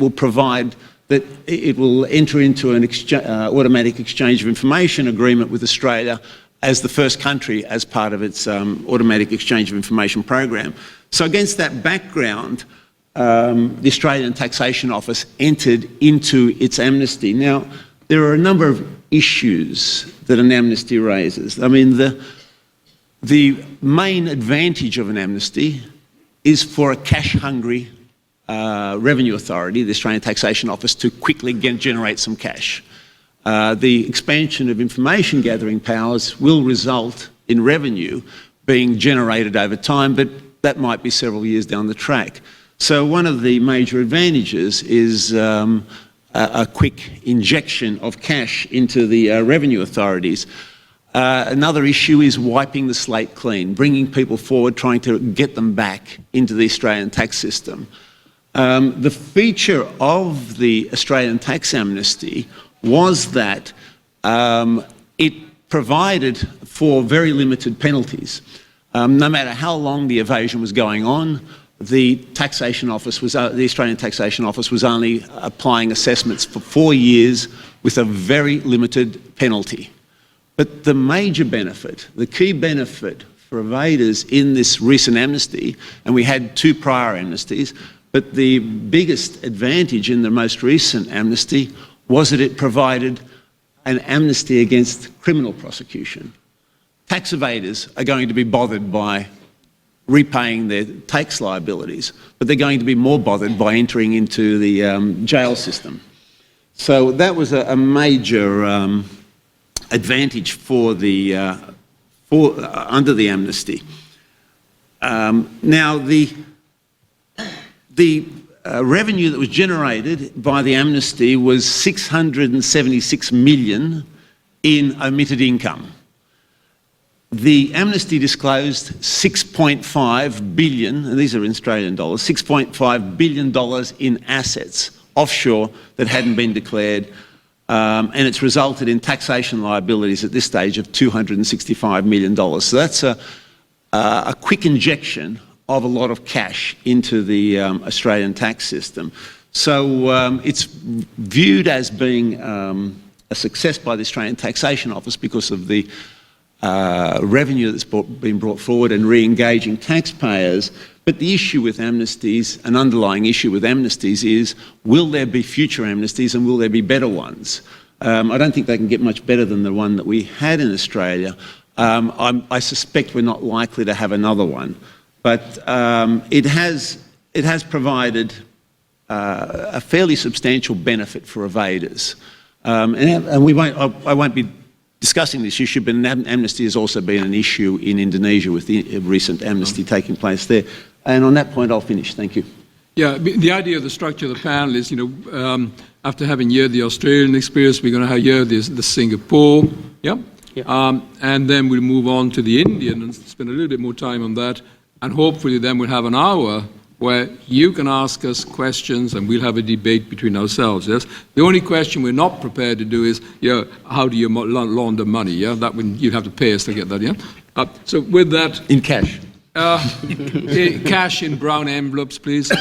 will enter into an automatic exchange of information agreement with Australia as the first country as part of its automatic exchange of information program. So against that background, the Australian Taxation Office entered into its amnesty. Now, there are a number of issues that an amnesty raises. I mean, the main advantage of an amnesty is for a cash-hungry revenue authority, the Australian Taxation Office, to quickly generate some cash. The expansion of information gathering powers will result in revenue being generated over time, but that might be several years down the track. So one of the major advantages is a quick injection of cash into the revenue authorities. Another issue is wiping the slate clean, bringing people forward, trying to get them back into the Australian tax system. The feature of the Australian tax amnesty was that it provided for very limited penalties. No matter how long the evasion was going on, the Australian Taxation Office was only applying assessments for 4 years with a very limited penalty. But the major benefit, the key benefit for evaders in this recent amnesty, and we had 2 prior amnesties, but the biggest advantage in the most recent amnesty was that it provided an amnesty against criminal prosecution. Tax evaders are going to be bothered by repaying their tax liabilities, but they're going to be more bothered by entering into the jail system. So that was a major advantage for the under the amnesty. Now the revenue that was generated by the amnesty was 676 million in omitted income. The amnesty disclosed 6.5 billion, and these are in Australian dollars, $6.5 billion in assets offshore that hadn't been declared, and it's resulted in taxation liabilities at this stage of $265 million. So that's a quick injection of a lot of cash into the Australian tax system. So it's viewed as being a success by the Australian Taxation Office because of the revenue that's been brought forward and re-engaging taxpayers. But the issue with amnesties, an underlying issue with amnesties is, will there be future amnesties and will there be better ones? I don't think they can get much better than the one that we had in Australia. I suspect we're not likely to have another one. But it has provided a fairly substantial benefit for evaders. And I won't be discussing this issue, but amnesty has also been an issue in Indonesia with the recent amnesty taking place there. And on that point, I'll finish. Thank you. Yeah, the idea of the structure of the panel is, after having heard the Australian experience, we're going to hear the Singapore, yeah? And then we'll move on to the Indian and spend a little bit more time on that. And hopefully then we'll have an hour where you can ask us questions and we'll have a debate between ourselves, yes? The only question we're not prepared to do is, how do you launder money, yeah? That one, you'd have to pay us to get that, yeah? So with that... In cash. Cash in brown envelopes, please.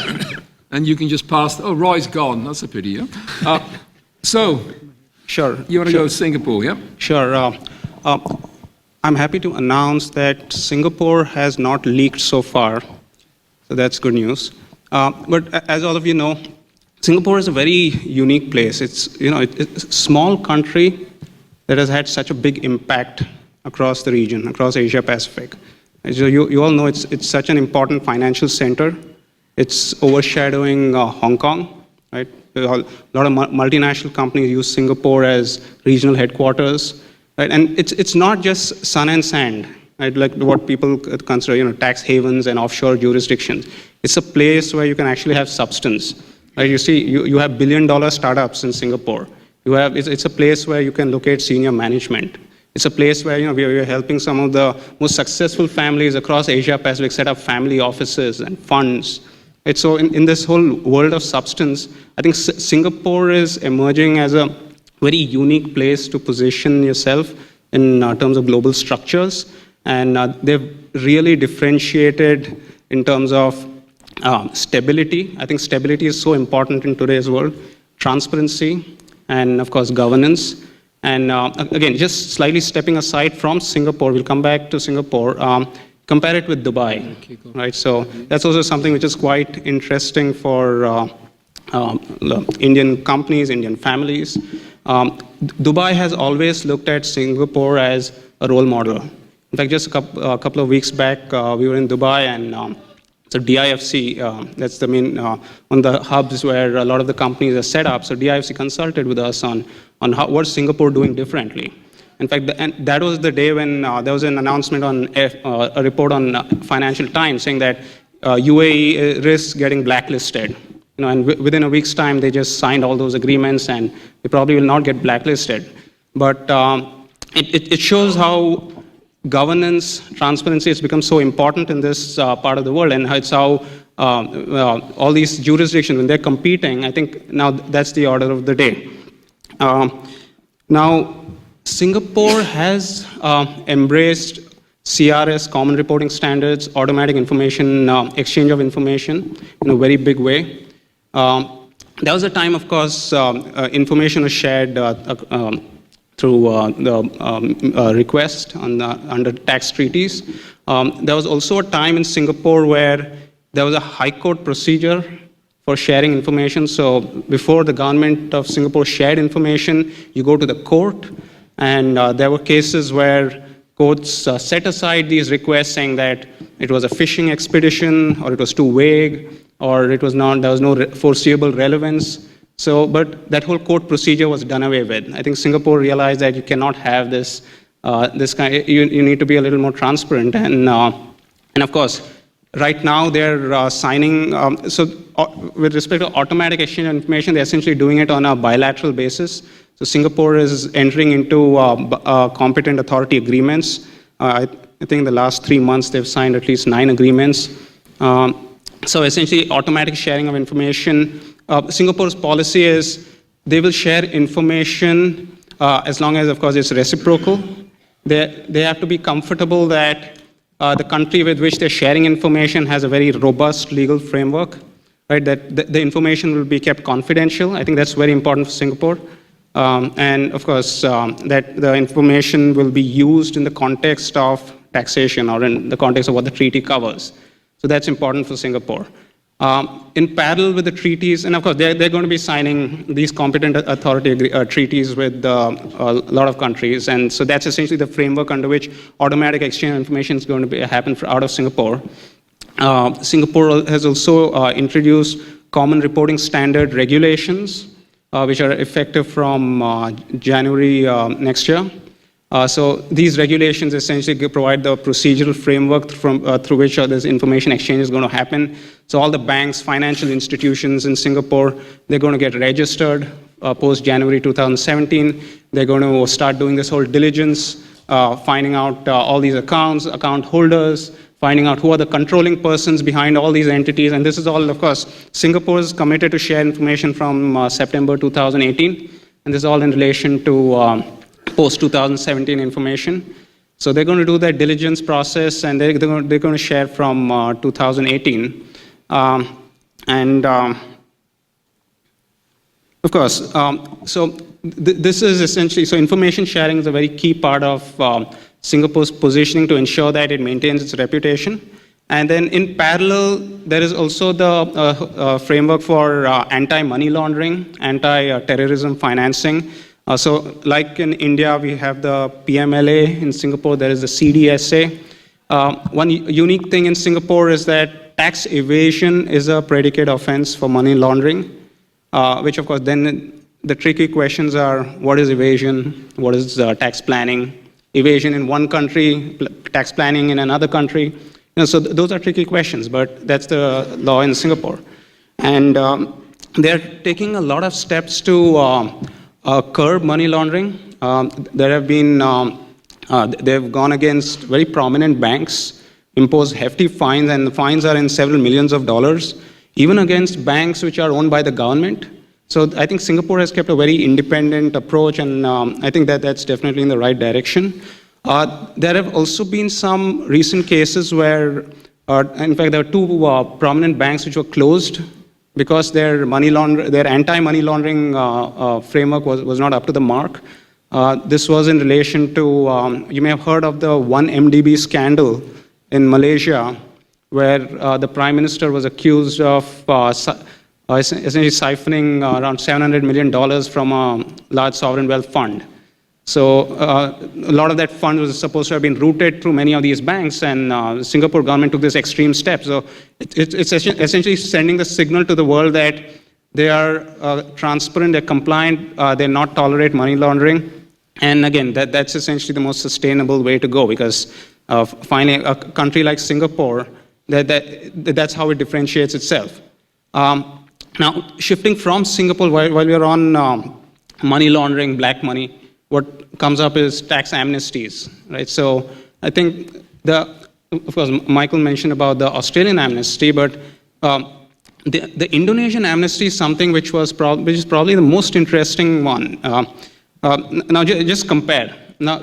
And you can just pass... Oh, Roy's gone. That's a pity, yeah? Sure. You want to go to Singapore, yeah? Sure. I'm happy to announce that Singapore has not leaked so far. So that's good news. But as all of you know, Singapore is a very unique place. It's a small country that has had such a big impact across the region, across Asia Pacific. As you all know, it's such an important financial center. It's overshadowing Hong Kong, right? A lot of multinational companies use Singapore as regional headquarters, right? And it's not just sun and sand, right? Like what people consider, tax havens and offshore jurisdictions. It's a place where you can actually have substance, right? You see, you have billion-dollar startups in Singapore. It's a place where you can locate senior management. It's a place where we're helping some of the most successful families across Asia Pacific set up family offices and funds. Right? So in this whole world of substance, I think Singapore is emerging as a very unique place to position yourself in terms of global structures. And they've really differentiated in terms of stability. I think stability is so important in today's world. Transparency and, of course, governance. And again, just slightly stepping aside from Singapore, we'll come back to Singapore, compare it with Dubai, right? So that's also something which is quite interesting for Indian companies, Indian families. Dubai has always looked at Singapore as a role model. In fact, just a couple of weeks back, we were in Dubai, and so DIFC, that's the main, one of the hubs where a lot of the companies are set up. So DIFC consulted with us on what's Singapore doing differently. In fact, and that was the day when there was an announcement on a report on Financial Times saying that UAE risks getting blacklisted. And within a week's time, they just signed all those agreements, and they probably will not get blacklisted. But it shows how governance, transparency has become so important in this part of the world, and it's how all these jurisdictions, when they're competing, I think now that's the order of the day. Now, Singapore has embraced CRS, Common Reporting Standards, automatic information, exchange of information in a very big way. There was a time, of course, information was shared through the request under tax treaties. There was also a time in Singapore where there was a high court procedure for sharing information. So before the government of Singapore shared information, you go to the court, and there were cases where courts set aside these requests saying that it was a fishing expedition, or it was too vague, or it was not, there was no foreseeable relevance. So, but that whole court procedure was done away with. I think Singapore realized that you cannot have this, this kind. You need to be a little more transparent, and of course, right now they're signing. With respect to automatic exchange of information, they're essentially doing it on a bilateral basis. So Singapore is entering into competent authority agreements. I think the last 3 months they've signed at least 9 agreements. So essentially, automatic sharing of information. Singapore's policy is they will share information as long as, of course, it's reciprocal. They have to be comfortable that the country with which they're sharing information has a very robust legal framework, right? That the information will be kept confidential. I think that's very important for Singapore. And of course, that the information will be used in the context of taxation or in the context of what the treaty covers. So that's important for Singapore. In parallel with the treaties, and of course, they're going to be signing these competent authority treaties with a lot of countries, and so that's essentially the framework under which automatic exchange of information is going to happen out of Singapore. Singapore has also introduced common reporting standard regulations, which are effective from January next year. So these regulations essentially provide the procedural framework through which this information exchange is going to happen. So all the banks, financial institutions in Singapore, they're going to get registered post-January 2017. They're going to start doing this whole diligence, finding out all these accounts, account holders, finding out who are the controlling persons behind all these entities. And this is all, of course, Singapore is committed to share information from September 2018. And this is all in relation to post-2017 information. So they're going to do that diligence process, and they're going to share from 2018. Of course, this is essentially, so information sharing is a very key part of Singapore's positioning to ensure that it maintains its reputation. And then in parallel, there is also the framework for anti-money laundering, anti-terrorism financing. So like in India, we have the PMLA. In Singapore, there is the CDSA. One unique thing in Singapore is that tax evasion is a predicate offense for money laundering, which of course then the tricky questions are, what is evasion? What is tax planning? Evasion in one country, tax planning in another country. So those are tricky questions, but that's the law in Singapore. And they're taking a lot of steps to curb money laundering. There have been, they've gone against very prominent banks, imposed hefty fines, and the fines are in several millions of dollars, even against banks which are owned by the government. So I think Singapore has kept a very independent approach, and I think that that's definitely in the right direction. There have also been some recent cases where, in fact, there are 2 prominent banks which were closed because their anti-money laundering framework was not up to the mark. This was in relation to, you may have heard of the 1MDB scandal in Malaysia, where the Prime Minister was accused of essentially siphoning around $700 million from a large sovereign wealth fund. So a lot of that fund was supposed to have been routed through many of these banks, and the Singapore government took this extreme step. So it's essentially sending the signal to the world that they are transparent, they're compliant, they not tolerate money laundering. And again, that's essentially the most sustainable way to go, because finding a country like Singapore, that's how it differentiates itself. Now, shifting from Singapore, while we're on money laundering, black money, what comes up is tax amnesties, right? So I think of course, Michael mentioned about the Australian amnesty, but the Indonesian amnesty is something which is probably the most interesting one. Now, just compare. Now,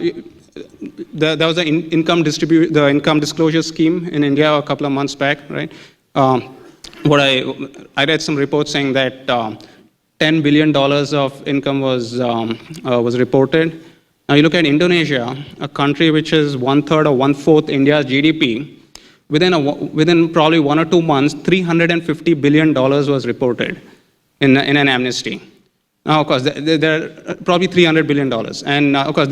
there was the income disclosure scheme in India a couple of months back, right? I read some reports saying that $10 billion of income was reported. Now you look at Indonesia, a country which is 1/3 or 1/4 India's GDP. Within probably 1 or 2 months, $350 billion was reported in an amnesty. Now, of course, there are probably $300 billion, and of course,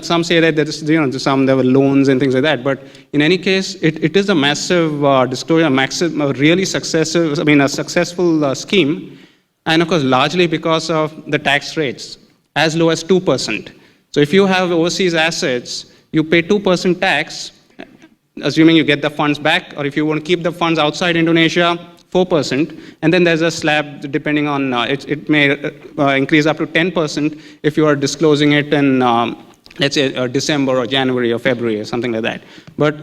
some say that there were loans and things like that. But in any case, it is a massive disclosure, a really successful scheme, and of course, largely because of the tax rates as low as 2%. So if you have overseas assets, you pay 2% tax, assuming you get the funds back, or if you want to keep the funds outside Indonesia, 4%, and then there's a slab depending on, it may increase up to 10% if you are disclosing it in, let's say, December or January or February or something like that. But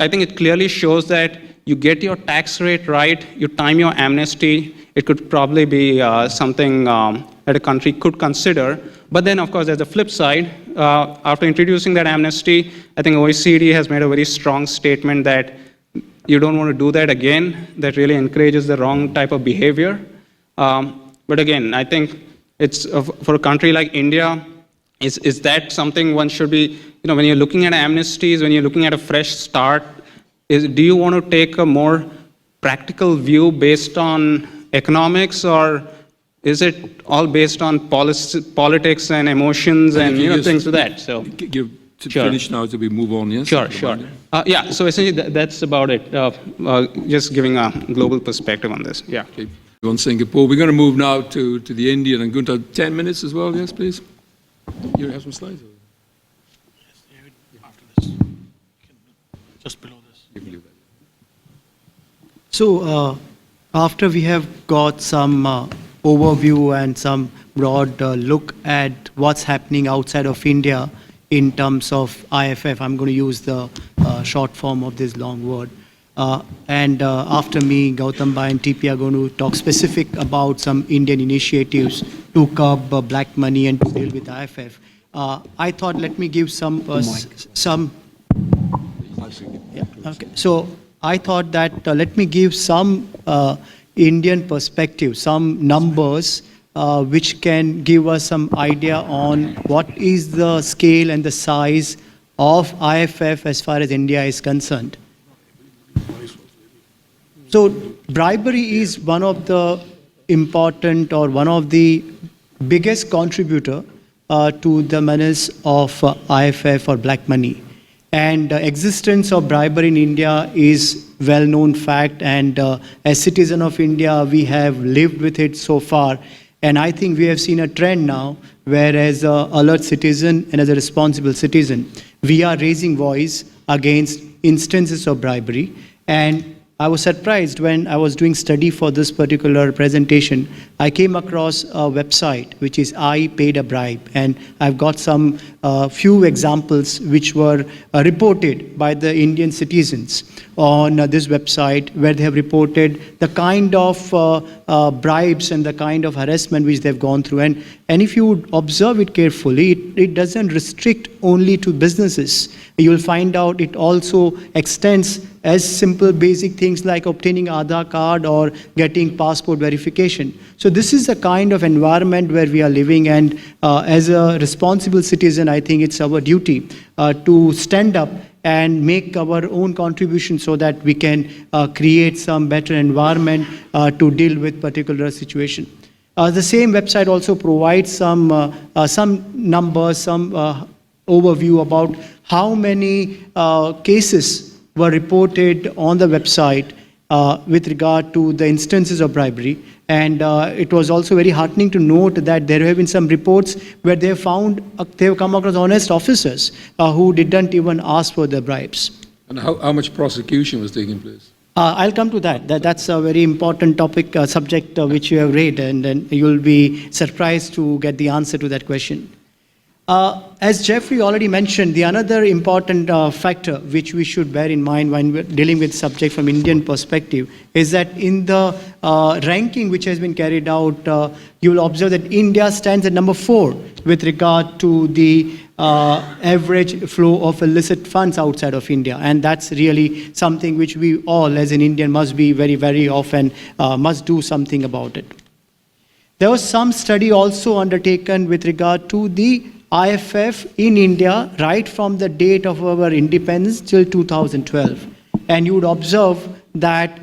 I think it clearly shows that you get your tax rate right, you time your amnesty, it could probably be something that a country could consider. But then, of course, there's the flip side. After introducing that amnesty, I think OECD has made a very strong statement that you don't want to do that again. That really encourages the wrong type of behavior. But again, I think it's for a country like India, is that something one should be, when you're looking at amnesties, when you're looking at a fresh start, do you want to take a more practical view based on economics, or is it all based on politics and emotions and things like that? So finish now so we move on, yes? Sure. Yeah, so essentially that's about it. Just giving a global perspective on this. Yeah. Okay. On Singapore. We're going to move now to the Indian and Kuntal. 10 minutes as well, yes, please? You have some slides? After this. Just below this. You can do that. So after we have got some overview and some broad look at what's happening outside of India in terms of IFF, I'm going to use the short form of this long word. And after me, Gautam and TP are going to talk specific about some Indian initiatives to curb black money and to deal with IFF. I thought let me give some. Yeah, okay. So I thought that let me give some Indian perspective, some numbers which can give us some idea on what is the scale and the size of IFF as far as India is concerned. So bribery is one of the important or one of the biggest contributor to the menace of IFF or black money. And the existence of bribery in India is well-known fact, and as citizen of India, we have lived with it so far. And I think we have seen a trend now, where as an alert citizen and as a responsible citizen, we are raising voice against instances of bribery. And I was surprised when I was doing study for this particular presentation. I came across a website which is I Paid a Bribe, and I've got some few examples which were reported by the Indian citizens on this website, where they have reported the kind of bribes and the kind of harassment which they've gone through. And if you observe it carefully, it doesn't restrict only to businesses. You'll find out it also extends as simple basic things like obtaining Aadhaar card or getting passport verification. So this is the kind of environment where we are living, and as a responsible citizen, I think it's our duty to stand up and make our own contribution so that we can create some better environment to deal with particular situation. The same website also provides some numbers, some overview about how many cases were reported on the website with regard to the instances of bribery. And it was also very heartening to note that there have been some reports where they have come across honest officers who didn't even ask for the bribes. And how much prosecution was taking place? I'll come to that. That's a very important topic, subject which you have raised, and then you'll be surprised to get the answer to that question. As Jeffrey already mentioned, the another important factor which we should bear in mind when we're dealing with subject from Indian perspective is that in the ranking which has been carried out, you will observe that India stands at number 4 with regard to the average flow of illicit funds outside of India. And that's really something which we all as an Indian must be very, very often must do something about it. There was some study also undertaken with regard to the IFF in India right from the date of our independence till 2012. And you would observe that,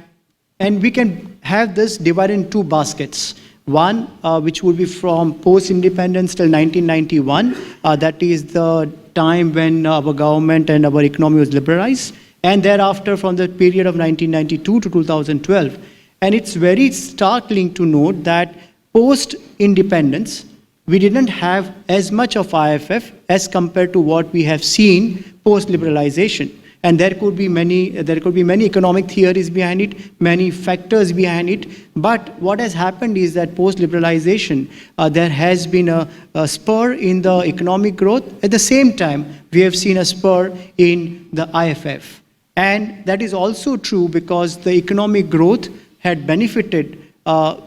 and we can have this divided in 2 baskets. One, which would be from post-independence till 1991, that is the time when our government and our economy was liberalized, and thereafter from the period of 1992 to 2012. And it's very startling to note that post-independence, we didn't have as much of IFF as compared to what we have seen post-liberalization. And there could be many economic theories behind it, many factors behind it. But what has happened is that post-liberalization, there has been a spur in the economic growth. At the same time, we have seen a spur in the IFF. And that is also true because the economic growth had benefited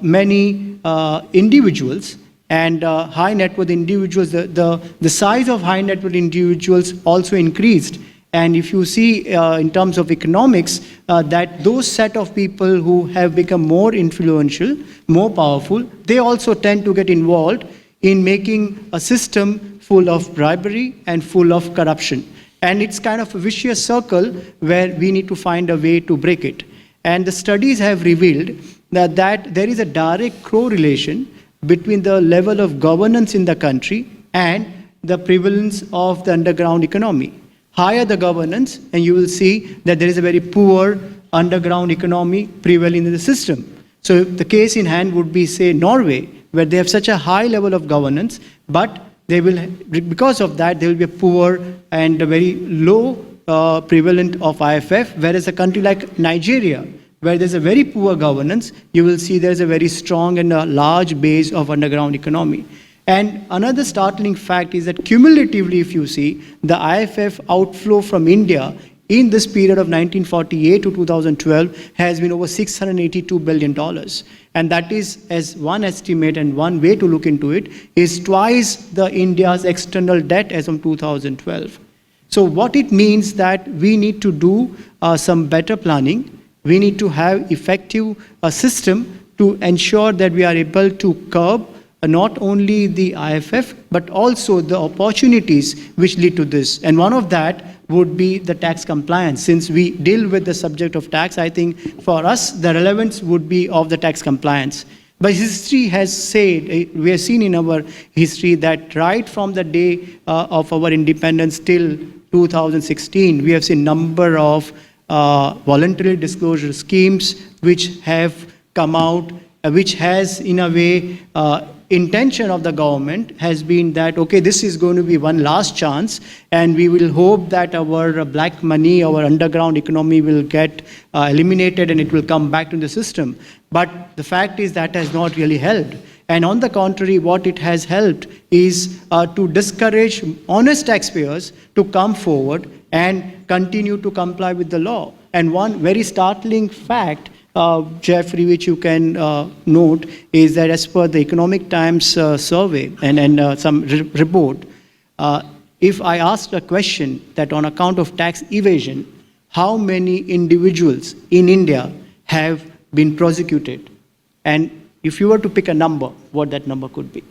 many individuals. And high net worth individuals, the size of high net worth individuals also increased. And if you see in terms of economics, that those set of people who have become more influential, more powerful, they also tend to get involved in making a system full of bribery and full of corruption. And it's kind of a vicious circle where we need to find a way to break it. And the studies have revealed that there is a direct correlation between the level of governance in the country and the prevalence of the underground economy. Higher the governance, and you will see that there is a very poor underground economy prevailing in the system. So the case in hand would be, say, Norway, where they have such a high level of governance, but they will, because of that, there will be a poor and a very low prevalent of IFF, whereas a country like Nigeria, where there's a very poor governance, you will see there's a very strong and a large base of underground economy. And another startling fact is that cumulatively, if you see, the IFF outflow from India in this period of 1948 to 2012 has been over $682 billion. And that is, as one estimate and one way to look into it, is twice the India's external debt as of 2012. So what it means that we need to do some better planning. We need to have effective system to ensure that we are able to curb not only the IFF, but also the opportunities which lead to this. And one of that would be the tax compliance. Since we deal with the subject of tax, I think for us, the relevance would be of the tax compliance. But history has said, we have seen in our history that right from the day of our independence till 2016, we have seen number of voluntary disclosure schemes which have come out, which has in a way intention of the government has been that, okay, this is going to be one last chance and we will hope that our black money, our underground economy will get eliminated and it will come back to the system. But the fact is that has not really helped. And on the contrary, what it has helped is to discourage honest taxpayers to come forward and continue to comply with the law. And one very startling fact, Jeffrey, which you can note, is that as per the Economic Times survey and some report, if I asked a question that on account of tax evasion, how many individuals in India have been prosecuted? And if you were to pick a number, what that number could be?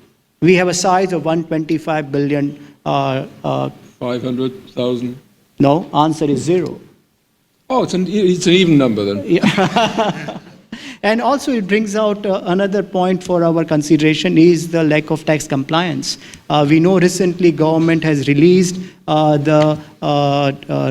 We have a size of 125 billion. 500,000? No, answer is 0. Oh, it's an even number then. Yeah. And also it brings out another point for our consideration is the lack of tax compliance. We know recently government has released the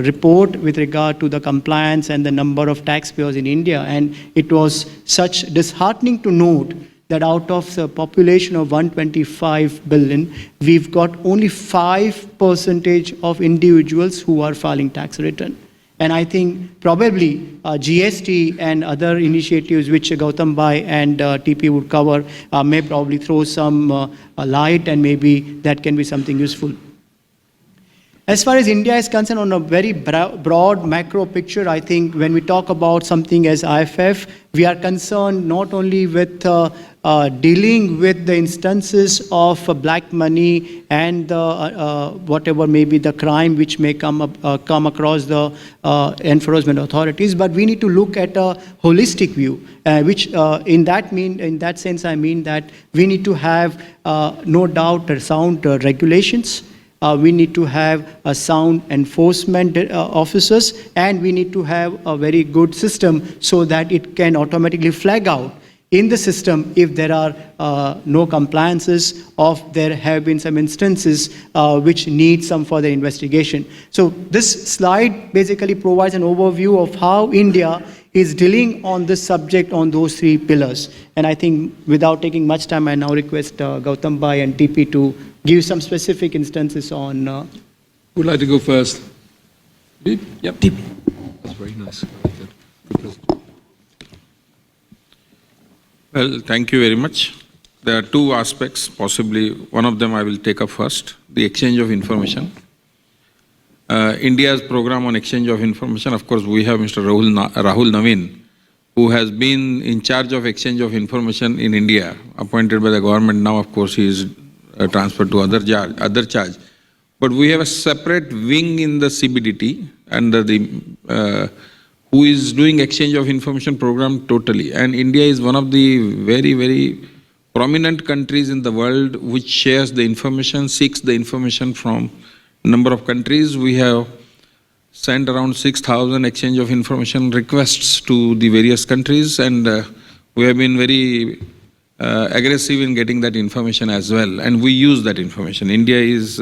report with regard to the compliance and the number of taxpayers in India. And it was such disheartening to note that out of the population of 125 billion, we've got only 5% of individuals who are filing tax return. And I think probably GST and other initiatives which Gautam Bhai and TP would cover may probably throw some light, and maybe that can be something useful. As far as India is concerned, on a very broad macro picture, I think when we talk about something as IFF, we are concerned not only with dealing with the instances of black money and whatever may be the crime which may come across the enforcement authorities, but we need to look at a holistic view, which in that sense I mean that we need to have no doubt sound regulations. We need to have a sound enforcement officers, and we need to have a very good system so that it can automatically flag out in the system if there are no compliances, or there have been some instances which need some further investigation. So this slide basically provides an overview of how India is dealing on this subject on those three pillars. And I think without taking much time, I now request Gautam Bhai and TP to give some specific instances on... Would like to go first? Yep. TP. That's very nice. Very good. Well, thank you very much. There are two aspects, possibly one of them I will take up first, the exchange of information. India's program on exchange of information, of course, we have Mr. Rahul Naveen, who has been in charge of exchange of information in India, appointed by the government. Now, of course, he is transferred to other charge. But we have a separate wing in the CBDT under the who is doing exchange of information program totally. And India is one of the very, very prominent countries in the world which shares the information, seeks the information from a number of countries. We have sent around 6,000 exchange of information requests to the various countries, and we have been very aggressive in getting that information as well, and we use that information. India is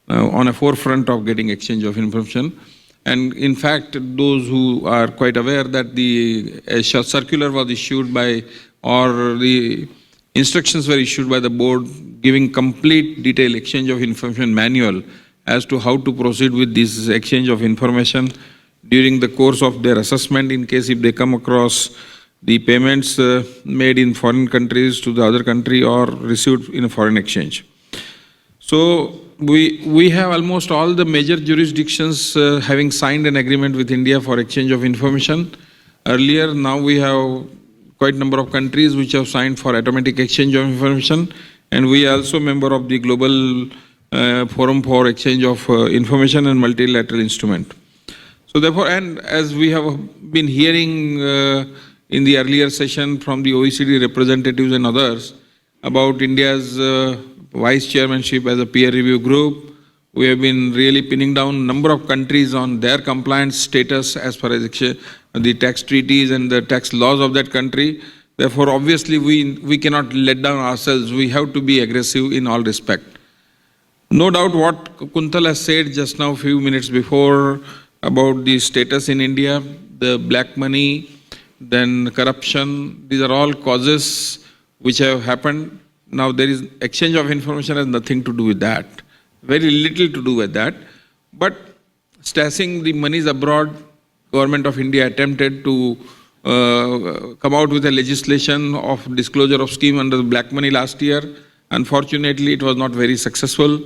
on a forefront of getting exchange of information. And in fact, those who are quite aware that the circular was issued by, or the instructions were issued by the board giving complete detailed exchange of information manual as to how to proceed with this exchange of information during the course of their assessment, in case if they come across the payments made in foreign countries to the other country or received in a foreign exchange. So we have almost all the major jurisdictions having signed an agreement with India for exchange of information. Earlier, now we have quite a number of countries which have signed for automatic exchange of information, and we are also member of the Global Forum for Exchange of Information and Multilateral Instrument. So therefore, and as we have been hearing in the earlier session from the OECD representatives and others about India's vice chairmanship as a peer review group, we have been really pinning down a number of countries on their compliance status as far as the tax treaties and the tax laws of that country. Therefore, obviously, we cannot let down ourselves. We have to be aggressive in all respect. No doubt what Kuntal has said just now, a few minutes before, about the status in India, the black money, then corruption, these are all causes which have happened. Now, there is exchange of information has nothing to do with that, very little to do with that. But stashing the monies abroad, Government of India attempted to come out with a legislation of disclosure of scheme under the black money last year. Unfortunately, it was not very successful.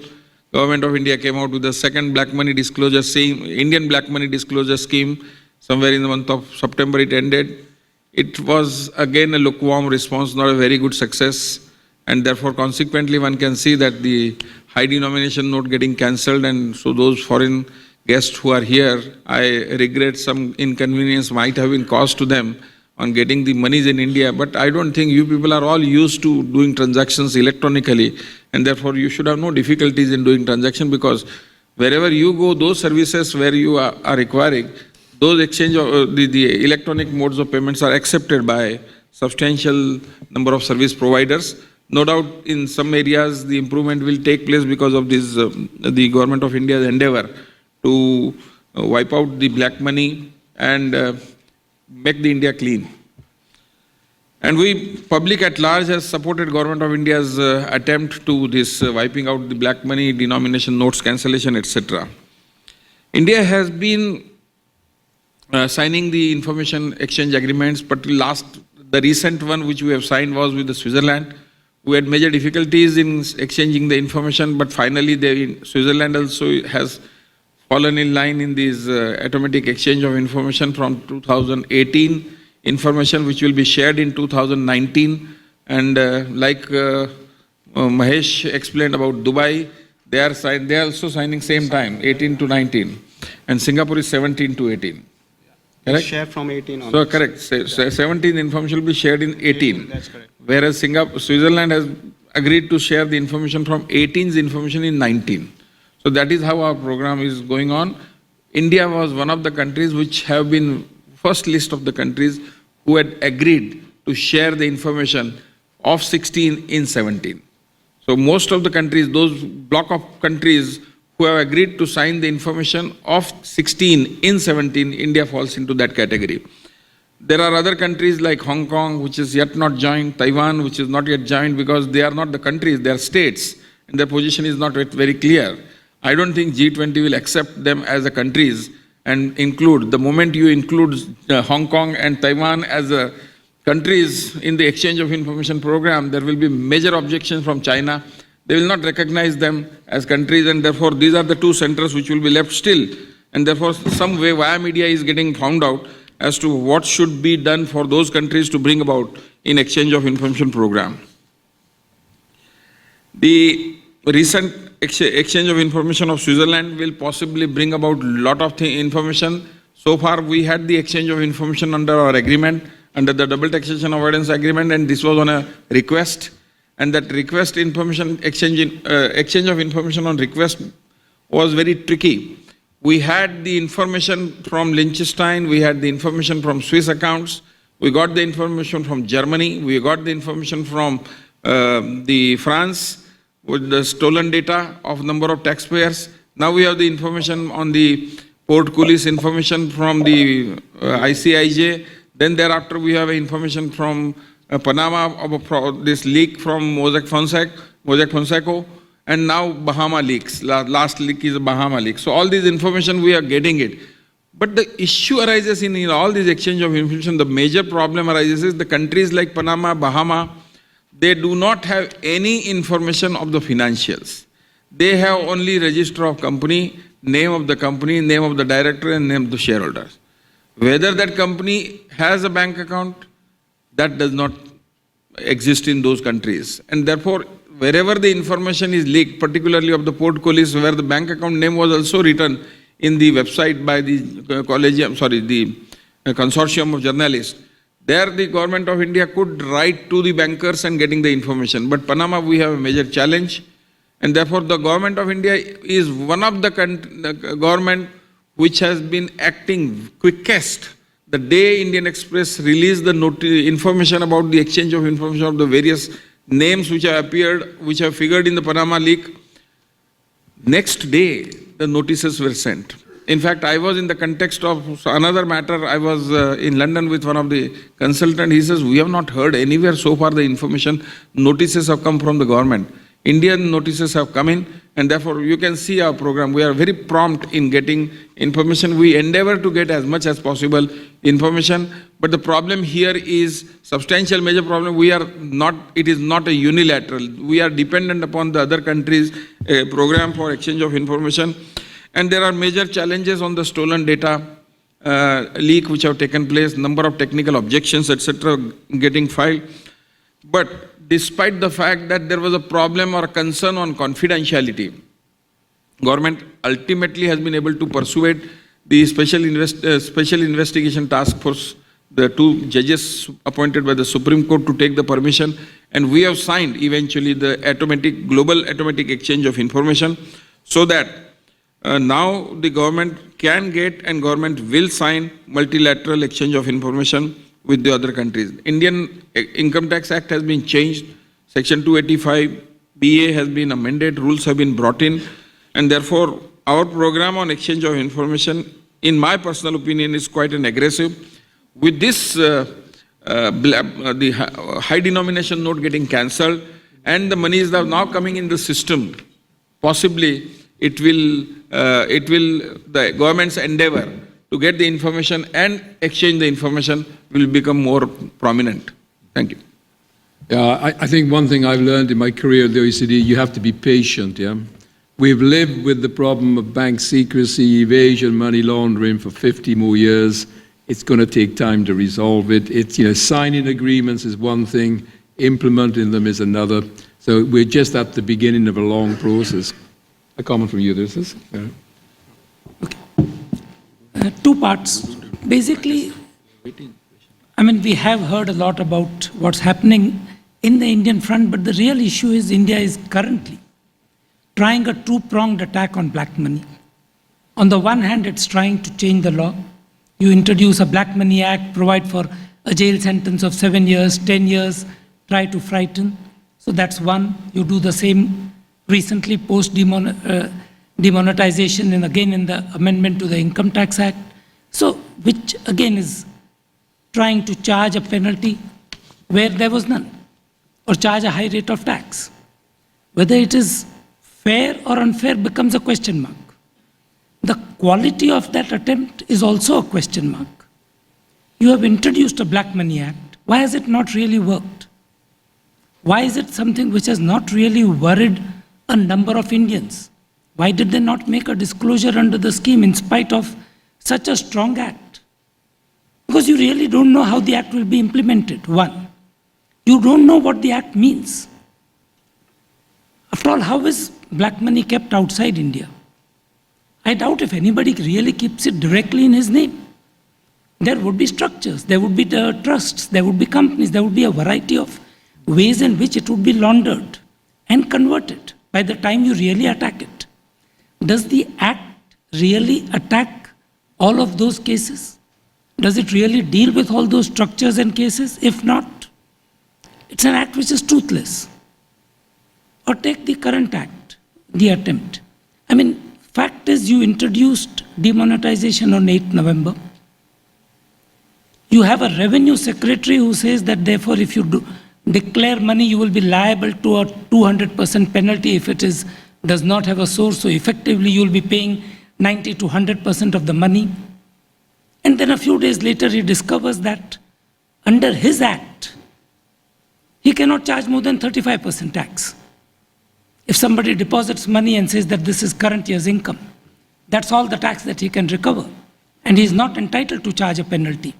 Government of India came out with the second black money disclosure scheme, Indian black money disclosure scheme. Somewhere in the month of September it ended. It was again a lukewarm response, not a very good success. And therefore, consequently, one can see that the high denomination note getting cancelled, and so those foreign guests who are here, I regret some inconvenience might have been caused to them on getting the monies in India. But I don't think you people are all used to doing transactions electronically, and therefore you should have no difficulties in doing transaction, because wherever you go, those services where you are requiring, those exchange of the electronic modes of payments are accepted by substantial number of service providers. No doubt in some areas the improvement will take place because of this, the Government of India's endeavor to wipe out the black money and make the India clean. And we, public at large, has supported Government of India's attempt to this wiping out the black money, denomination notes cancellation, etc. India has been signing the information exchange agreements, but the recent one which we have signed was with the Switzerland. We had major difficulties in exchanging the information, but finally Switzerland also has fallen in line in this automatic exchange of information from 2018, information which will be shared in 2019. And like Mahesh explained about Dubai, they are also signing same time, 18 to 19. And Singapore is 17 to 18. Correct? Share from 18 on. So correct. 17 information will be shared in 18. That's correct. Whereas Switzerland has agreed to share the information from 18's information in 19. So that is how our program is going on. India was one of the countries which have been first list of the countries who had agreed to share the information of 16 in 17. So most of the countries, those block of countries who have agreed to sign the information of 16 in 17, India falls into that category. There are other countries like Hong Kong, which is yet not joined, Taiwan, which is not yet joined because they are not the countries, they are states, and their position is not yet very clear. I don't think G20 will accept them as a countries and include. The moment you include Hong Kong and Taiwan as countries in the exchange of information program, there will be major objections from China. They will not recognize them as countries, and therefore these are the two centers which will be left still. And therefore some way via media is getting found out as to what should be done for those countries to bring about in exchange of information program. The recent exchange of information of Switzerland will possibly bring about lot of information. So far we had the exchange of information under our agreement, under the double taxation avoidance agreement, and this was on a request. And that request information exchange of information on request was very tricky. We had the information from Liechtenstein, we had the information from Swiss accounts, we got the information from Germany, we got the information from the France with the stolen data of number of taxpayers. Now we have the information on the portcullis information from the ICIJ. Then thereafter we have information from Panama of this leak from Mossack Fonseca, and now Bahama leaks. Last leak is a Bahama leak. So all this information we are getting it. But the issue arises in all this exchange of information, the major problem arises is the countries like Panama, Bahama, they do not have any information of the financials. They have only register of company, name of the company, name of the director, and name of the shareholders. Whether that company has a bank account, that does not exist in those countries. And therefore, wherever the information is leaked, particularly of the portcullis, where the bank account name was also written in the website by the the consortium of journalists, there the government of India could write to the bankers and getting the information. But Panama, we have a major challenge. And therefore, the government of India is one of the government which has been acting quickest. The day Indian Express released the information about the exchange of information of the various names which have appeared, which have figured in the Panama leak, next day the notices were sent. In fact, I was in the context of another matter. I was in London with one of the consultants. He says, we have not heard anywhere so far the information. Notices have come from the government. Indian notices have come in, and therefore you can see our program. We are very prompt in getting information. We endeavor to get as much as possible information, but the problem here is substantial major problem. It is not a unilateral. We are dependent upon the other countries' program for exchange of information. And there are major challenges on the stolen data leak which have taken place, number of technical objections, etc. getting filed. But despite the fact that there was a problem or a concern on confidentiality, government ultimately has been able to persuade the special investigation task force, the two judges appointed by the Supreme Court, to take the permission, and we have signed eventually the global automatic exchange of information, so that now the government can get and government will sign multilateral exchange of information with the other countries. Indian Income Tax Act has been changed. Section 285 BA has been amended, rules have been brought in, and therefore our program on exchange of information, in my personal opinion, is quite an aggressive. With this, the high denomination note getting cancelled and the monies that are now coming in the system, possibly it will the government's endeavor to get the information and exchange the information will become more prominent. Thank you. Yeah, I think one thing I've learned in my career at the OECD, you have to be patient, yeah? We've lived with the problem of bank secrecy, evasion, money laundering for 50 more years. It's going to take time to resolve it. It's, signing agreements is one thing, implementing them is another. So we're just at the beginning of a long process. A comment from you, this is? Yeah. Two parts. Basically, we have heard a lot about what's happening in the Indian front, but the real issue is India is currently trying a two-pronged attack on black money. On the one hand, it's trying to change the law. You introduce a Black Money Act, provide for a jail sentence of 7 years, 10 years, try to frighten. So that's one. You do the same recently post-demonetization and again in the amendment to the Income Tax Act. So, which again is trying to charge a penalty where there was none, or charge a high rate of tax. Whether it is fair or unfair becomes a question mark. The quality of that attempt is also a question mark. You have introduced a Black Money Act. Why has it not really worked? Why is it something which has not really worried a number of Indians? Why did they not make a disclosure under the scheme in spite of such a strong act? Because you really don't know how the act will be implemented, one. You don't know what the act means. After all, how is black money kept outside India? I doubt if anybody really keeps it directly in his name. There would be structures, there would be the trusts, there would be companies, there would be a variety of ways in which it would be laundered and converted by the time you really attack it. Does the act really attack all of those cases? Does it really deal with all those structures and cases? If not, it's an act which is toothless. Or take the current act, the attempt. Fact is you introduced demonetization on 8th November. You have a revenue secretary who says that therefore if you declare money, you will be liable to a 200% penalty if it does not have a source. So effectively you will be paying 90 to 100% of the money. And then a few days later he discovers that under his act, he cannot charge more than 35% tax. If somebody deposits money and says that this is current year's income, that's all the tax that he can recover. And he is not entitled to charge a penalty.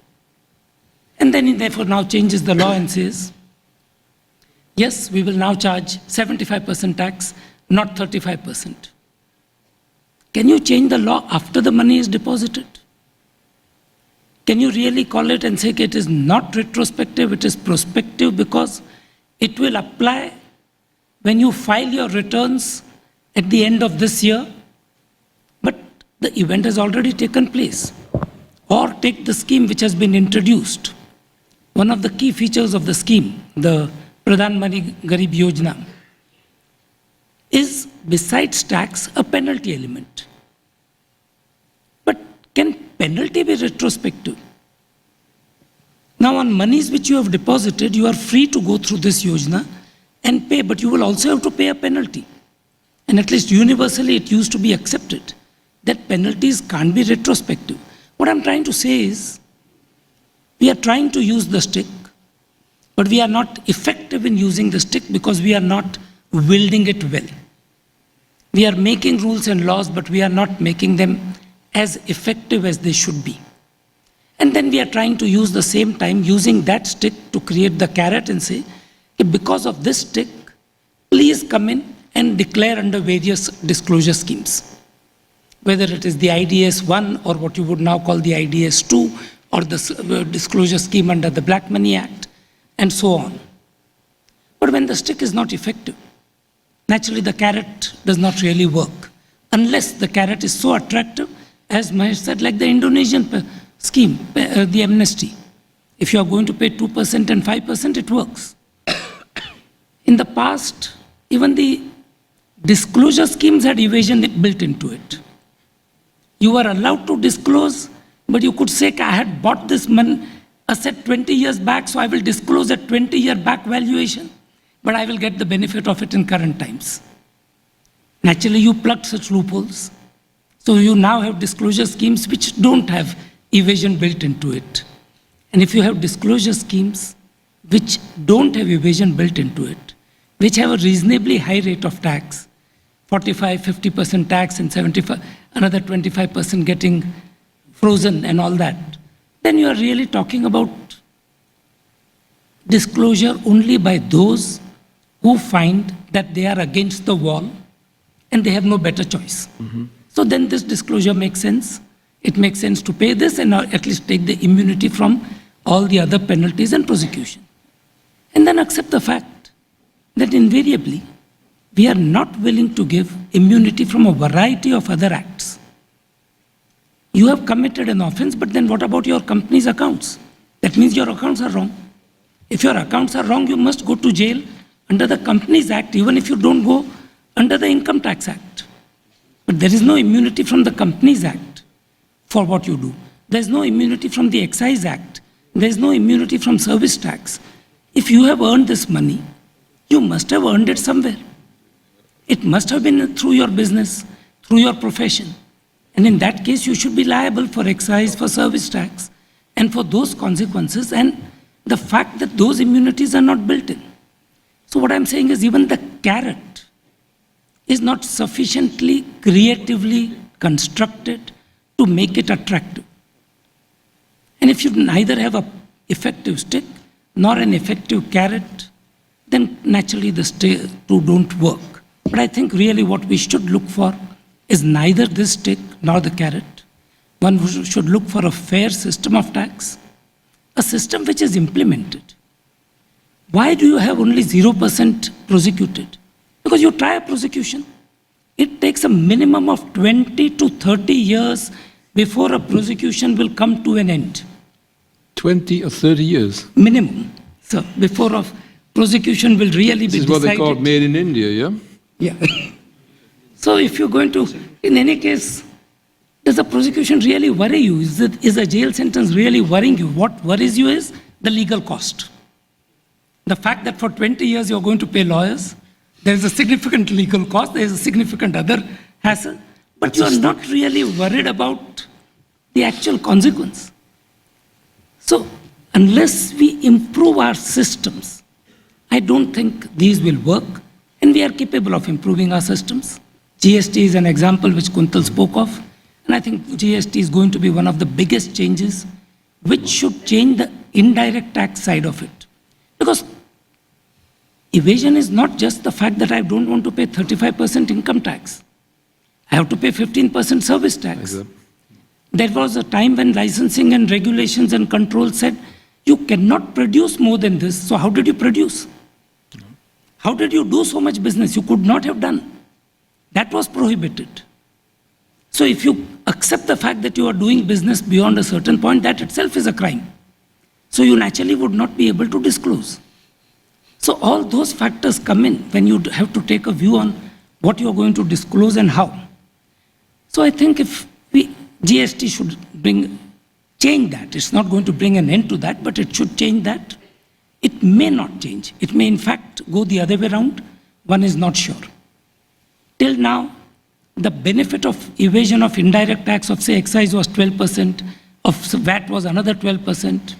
And then he therefore now changes the law and says, yes, we will now charge 75% tax, not 35%. Can you change the law after the money is deposited? Can you really call it and say it is not retrospective, it is prospective, because it will apply when you file your returns at the end of this year, but the event has already taken place? Or take the scheme which has been introduced. One of the key features of the scheme, the Pradhan Mantri Garib Yojana, is besides tax a penalty element. But can penalty be retrospective? Now on monies which you have deposited, you are free to go through this Yojana and pay, but you will also have to pay a penalty. And at least universally it used to be accepted that penalties can't be retrospective. What I'm trying to say is, we are trying to use the stick, but we are not effective in using the stick because we are not wielding it well. We are making rules and laws, but we are not making them as effective as they should be. And then we are trying to use the same time using that stick to create the carrot and say, because of this stick, please come in and declare under various disclosure schemes. Whether it is the IDS 1 or what you would now call the IDS 2 or the disclosure scheme under the Black Money Act and so on. But when the stick is not effective, naturally the carrot does not really work unless the carrot is so attractive, as Mahesh said, like the Indonesian scheme, the amnesty. If you are going to pay 2% and 5%, it works. In the past, even the disclosure schemes had evasion built into it. You were allowed to disclose, but you could say, I had bought this asset 20 years back, so I will disclose a 20-year back valuation, but I will get the benefit of it in current times. Naturally, you plugged such loopholes. So you now have disclosure schemes which don't have evasion built into it. And if you have disclosure schemes which don't have evasion built into it, which have a reasonably high rate of tax, 45, 50% tax and 75, another 25% getting frozen and all that, then you are really talking about disclosure only by those who find that they are against the wall and they have no better choice. So then this disclosure makes sense. It makes sense to pay this and at least take the immunity from all the other penalties and prosecution. And then accept the fact that invariably we are not willing to give immunity from a variety of other acts. You have committed an offense, but then what about your company's accounts? That means your accounts are wrong. If your accounts are wrong, you must go to jail under the Companies Act, even if you don't go under the Income Tax Act. But there is no immunity from the Companies Act for what you do. There is no immunity from the Excise Act. There is no immunity from service tax. If you have earned this money, you must have earned it somewhere. It must have been through your business, through your profession. And in that case, you should be liable for excise, for service tax, and for those consequences, and the fact that those immunities are not built in. So what I'm saying is even the carrot is not sufficiently creatively constructed to make it attractive. And if you neither have an effective stick nor an effective carrot, then naturally the two don't work. But I think really what we should look for is neither this stick nor the carrot. One should look for a fair system of tax, a system which is implemented. Why do you have only 0% prosecuted? Because you try a prosecution. It takes a minimum of 20 to 30 years before a prosecution will come to an end. 20 or 30 years? Minimum, sir, before a prosecution will really be decided. This is what they call made in India, yeah? Yeah. So if you're going to, in any case, does the prosecution really worry you? Is a jail sentence really worrying you? What worries you is the legal cost. The fact that for 20 years you're going to pay lawyers, there is a significant legal cost, there is a significant other hassle, but you are not really worried about the actual consequence. So unless we improve our systems, I don't think these will work, and we are capable of improving our systems. GST is an example which Kuntal spoke of, and I think GST is going to be one of the biggest changes which should change the indirect tax side of it. Because evasion is not just the fact that I don't want to pay 35% income tax. I have to pay 15% service tax. Exactly. There was a time when licensing and regulations and control said, you cannot produce more than this, so how did you produce? How did you do so much business? You could not have done. That was prohibited. So if you accept the fact that you are doing business beyond a certain point, that itself is a crime. So you naturally would not be able to disclose. So all those factors come in when you have to take a view on what you are going to disclose and how. So I think if GST should change that. It's not going to bring an end to that, but it should change that. It may not change. It may in fact go the other way around. One is not sure. Till now, the benefit of evasion of indirect tax of say excise was 12%, of VAT was another 12%.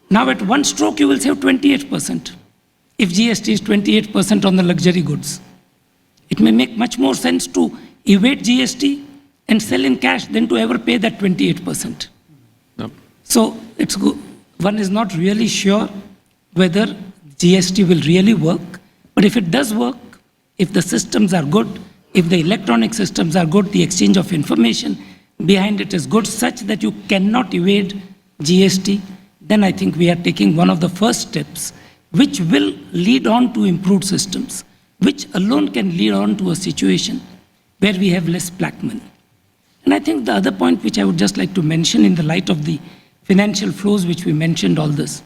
Now at one stroke you will save 28%. If GST is 28% on the luxury goods. It may make much more sense to evade GST and sell in cash than to ever pay that 28%. No. So it's good. One is not really sure whether GST will really work, but if it does work, if the systems are good, if the electronic systems are good, the exchange of information behind it is good, such that you cannot evade GST, then I think we are taking one of the first steps which will lead on to improved systems, which alone can lead on to a situation where we have less black money. And I think the other point which I would just like to mention in the light of the financial flows which we mentioned all this,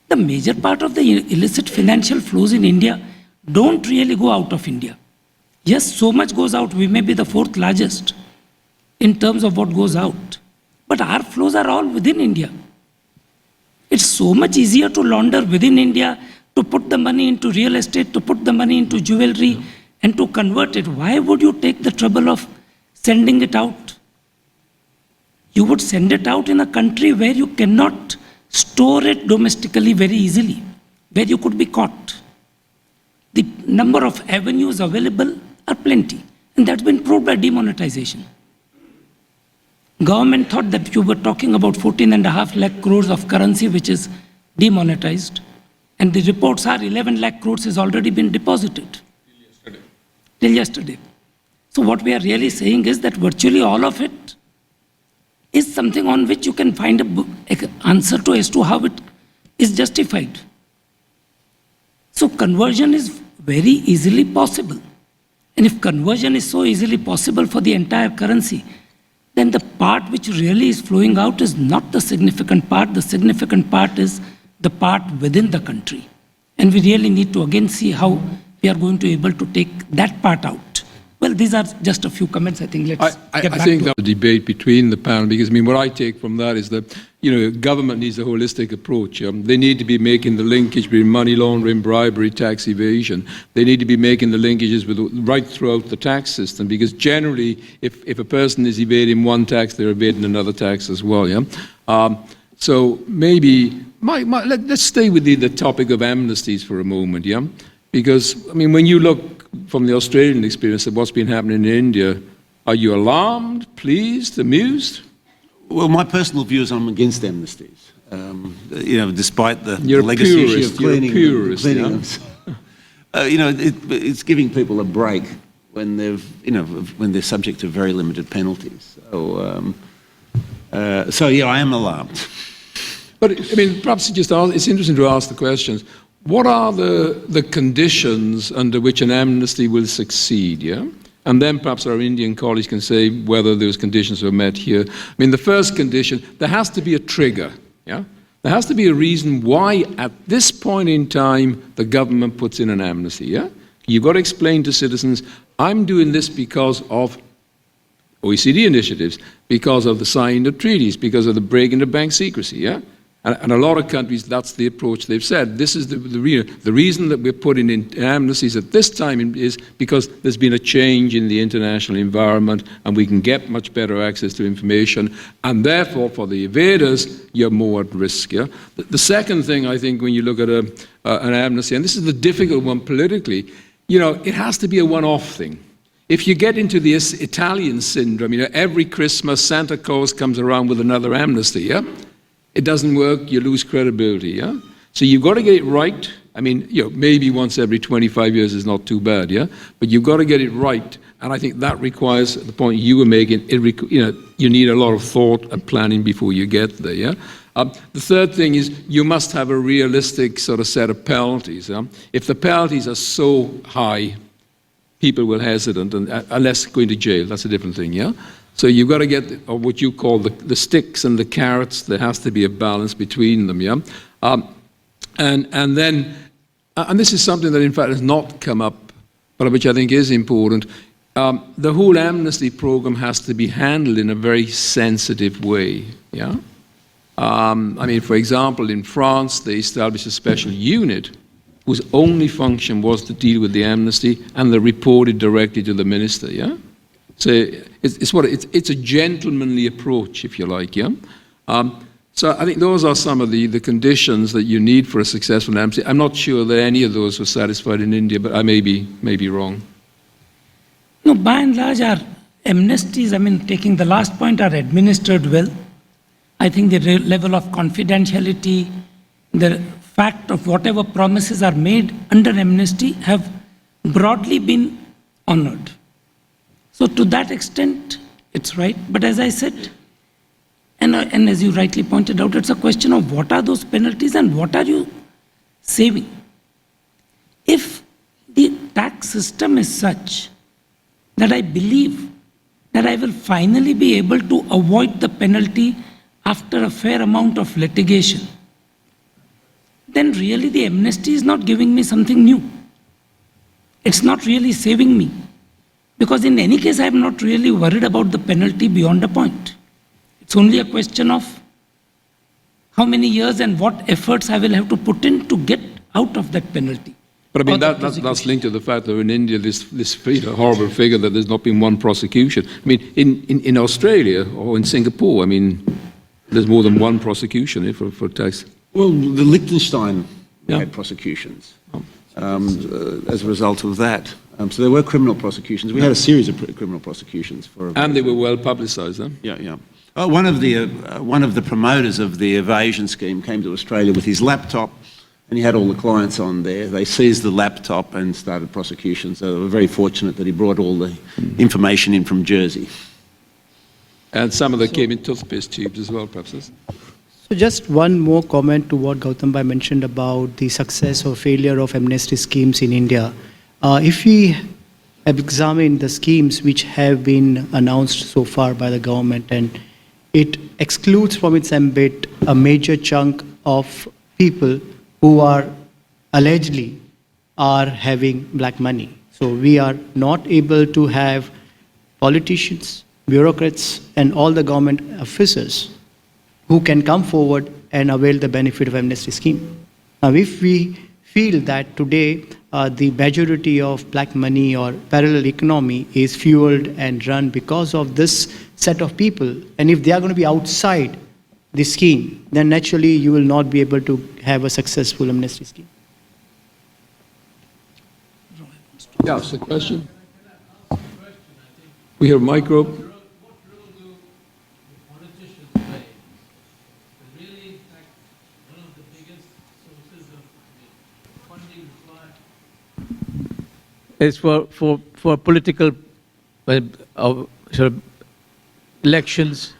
the major part of the illicit financial flows in India don't really go out of India. Yes, so much goes out. We may be the fourth largest in terms of what goes out. But our flows are all within India. It's so much easier to launder within India, to put the money into real estate, to put the money into jewelry, and to convert it. Why would you take the trouble of sending it out. You would send it out in a country where you cannot store it domestically very easily, where you could be caught. The number of avenues available are plenty, and that's been proved by demonetization. Government thought that you were talking about 14.5 lakh crores of currency which is demonetized, and the reports are 11 lakh crores has already been deposited. Till yesterday. So what we are really saying is that virtually all of it is something on which you can find an answer to as to how it is justified. So conversion is very easily possible. And if conversion is so easily possible for the entire currency, then the part which really is flowing out is not the significant part. The significant part is the part within the country. And we really need to again see how we are going to be able to take that part out. Well, these are just a few comments. I think let's get back think to that the debate between the panel, because I mean, what I take from that is that government needs a holistic approach. They need to be making the linkage between money laundering, bribery, tax evasion. They need to be making the linkages with right throughout the tax system, because generally, if a person is evading one tax, they're evading another tax as well. Yeah. So maybe let's stay with the topic of amnesties for a moment. Yeah. Because I mean, when you look from the Australian experience of what's been happening in India, are you alarmed, pleased, amused? Well, my personal view is I'm against amnesties. Despite the You're a legacy issue purist, of cleaning, you're a purist, them. It's giving people a break when when they're subject to very limited penalties. So yeah, I am alarmed. But I mean, perhaps it's interesting to ask the questions. What are the conditions under which an amnesty will succeed, yeah? And then perhaps our Indian colleagues can say whether those conditions were met here. I mean, the first condition, there has to be a trigger, yeah? There has to be a reason why at this point in time the government puts in an amnesty, yeah? You've got to explain to citizens, I'm doing this because of OECD initiatives, because of the signing of treaties, because of the breaking of bank secrecy, yeah? And a lot of countries, that's the approach they've said. This is the reason that we're putting in amnesties at this time is because there's been a change in the international environment and we can get much better access to information. And therefore, for the evaders, you're more at risk. Yeah? The second thing, I think, when you look at an amnesty, and this is the difficult one politically, it has to be a one-off thing. If you get into this Italian syndrome, every Christmas Santa Claus comes around with another amnesty, yeah? It doesn't work, you lose credibility, yeah? So you've got to get it right. I mean, maybe once every 25 years is not too bad, yeah? But you've got to get it right, and I think that requires, the point you were making, you need a lot of thought and planning before you get there, yeah? The third thing is you must have a realistic sort of set of penalties, yeah? If the penalties are so high, people will hesitate, unless going to jail, that's a different thing, yeah? So you've got to get what you call the sticks and the carrots. There has to be a balance between them, yeah? And then this is something that in fact has not come up, but which I think is important. The whole amnesty program has to be handled in a very sensitive way, yeah? I mean, for example, in France, they established a special unit whose only function was to deal with the amnesty, and they reported directly to the minister, yeah? So it's a gentlemanly approach, if you like, yeah? So I think those are some of the conditions that you need for a successful amnesty. I'm not sure that any of those were satisfied in India, but I may be wrong. No, by and large, our amnesties, I mean, taking the last point, are administered well. I think the level of confidentiality, the fact of whatever promises are made under amnesty have broadly been honored. So to that extent, it's right. But as I said, and as you rightly pointed out, it's a question of what are those penalties and what are you saving? If the tax system is such that I believe that I will finally be able to avoid the penalty after a fair amount of litigation, then really the amnesty is not giving me something new. It's not really saving me. Because in any case, I'm not really worried about the penalty beyond a point. It's only a question of how many years and what efforts I will have to put in to get out of that penalty. But I mean, or the that's linked to the fact that in India, this horrible figure that there's not been one prosecution. I mean, in Australia or in Singapore, I mean, there's more than one prosecution for tax. Well, the Liechtenstein Yeah. had prosecutions as a result of that. So there were criminal prosecutions. We had a series of criminal prosecutions for. And they were well publicised, huh? Yeah, yeah. One of the promoters of the Evasion scheme came to Australia with his laptop, and he had all the clients on there. They seized the laptop and started prosecution. So they were very fortunate that he brought all the information in from Jersey. And some of them came in toothpaste tubes as well, perhaps. So just one more comment to what Gautam bhai mentioned about the success or failure of amnesty schemes in India. If we have examined the schemes which have been announced so far by the government, and it excludes from its ambit a major chunk of people who are allegedly are having black money. So we are not able to have politicians, bureaucrats, and all the government officers who can come forward and avail the benefit of amnesty scheme. Now, if we feel that today the majority of black money or parallel economy is fueled and run because of this set of people, and if they are going to be outside the scheme, then naturally you will not be able to have a successful amnesty scheme. Yeah, it's a question. We have a micro. Is for political sort of elections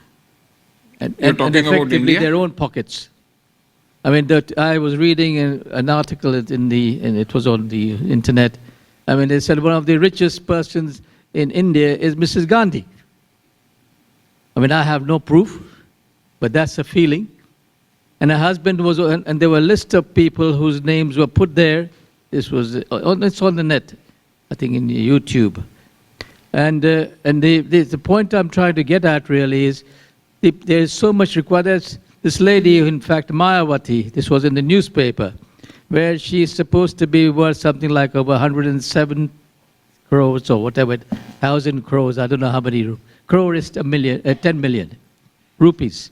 and effectively their own pockets. I mean, I was reading an article and it was on the internet. I mean, they said one of the richest persons in India is Mrs. Gandhi. I mean, I have no proof, but that's a feeling. And her husband was, and there were a list of people whose names were put there. This was, it's on the net, I think in YouTube. And the point I'm trying to get at really is there is so much required. There's this lady, in fact, Mayawati, this was in the newspaper, where she is supposed to be worth something like over 107 crores or whatever, 1,000 crores, I don't know how many. Crore is 10 million rupees.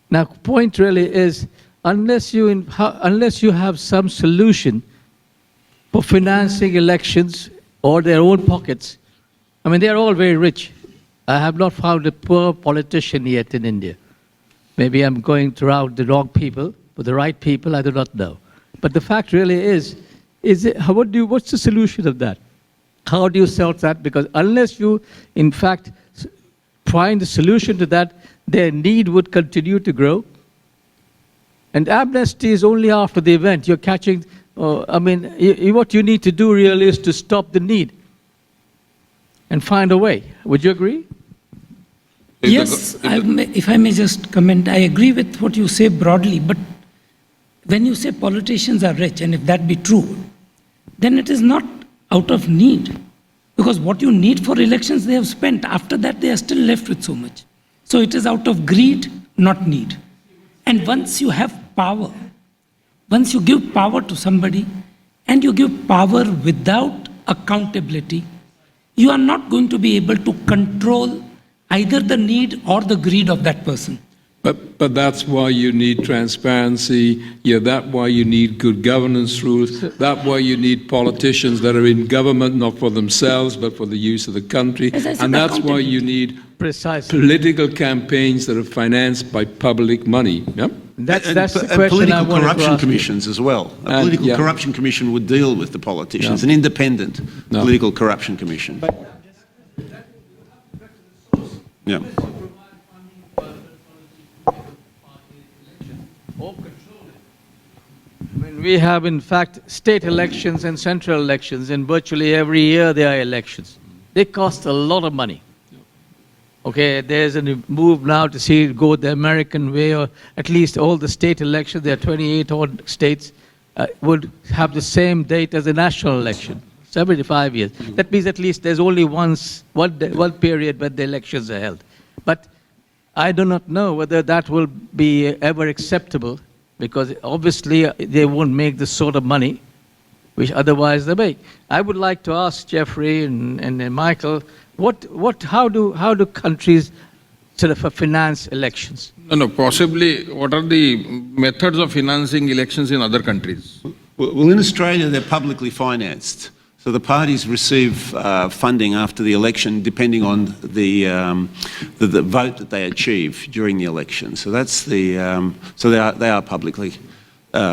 Now, point really is, unless you have some solution for financing elections or their own pockets, I mean, they're all very rich. I have not found a poor politician yet in India. Maybe I'm going around the wrong people, but the right people, I do not know. But the fact really is what's the solution of that? How do you solve that? Because unless you, in fact, find a solution to that, their need would continue to grow. And amnesty is only after the event. You're catching, I mean, what you need to do really is to stop the need and find a way. Would you agree? Yes, if I may just comment, I agree with what you say broadly, but when you say politicians are rich, and if that be true, then it is not out of need. Because what you need for elections, they have spent. After that, they are still left with so much. So it is out of greed, not need. And once you have power, once you give power to somebody, and you give power without accountability, you are not going to be able to control either the need or the greed of that person. But that's why you need transparency. Yeah, that's why you need good governance rules. That's why you need politicians that are in government, not for themselves, but for the use of the country. And that's why you need political campaigns that are financed by public money. Yeah? That's the question political I wanted to corruption ask commissions as well. A political corruption commission would deal with the politicians, an independent political corruption commission. Yeah. I mean, we have, in fact, state elections and central elections, and virtually every year there are elections. They cost a lot of money. Okay, there's a move now to see it go the American way, or at least all the state elections, there are 28 odd states, would have the same date as the national election, 75 years. That means at least there's only one period when the elections are held. But I do not know whether that will be ever acceptable, because obviously they won't make this sort of money which otherwise they make. I would like to ask Jeffrey and Michael, how do countries sort of finance elections? No, possibly, what are the methods of financing elections in other countries? Well, in Australia, they're publicly financed. So the parties receive funding after the election, depending on the vote that they achieve during the election. So that's so they are publicly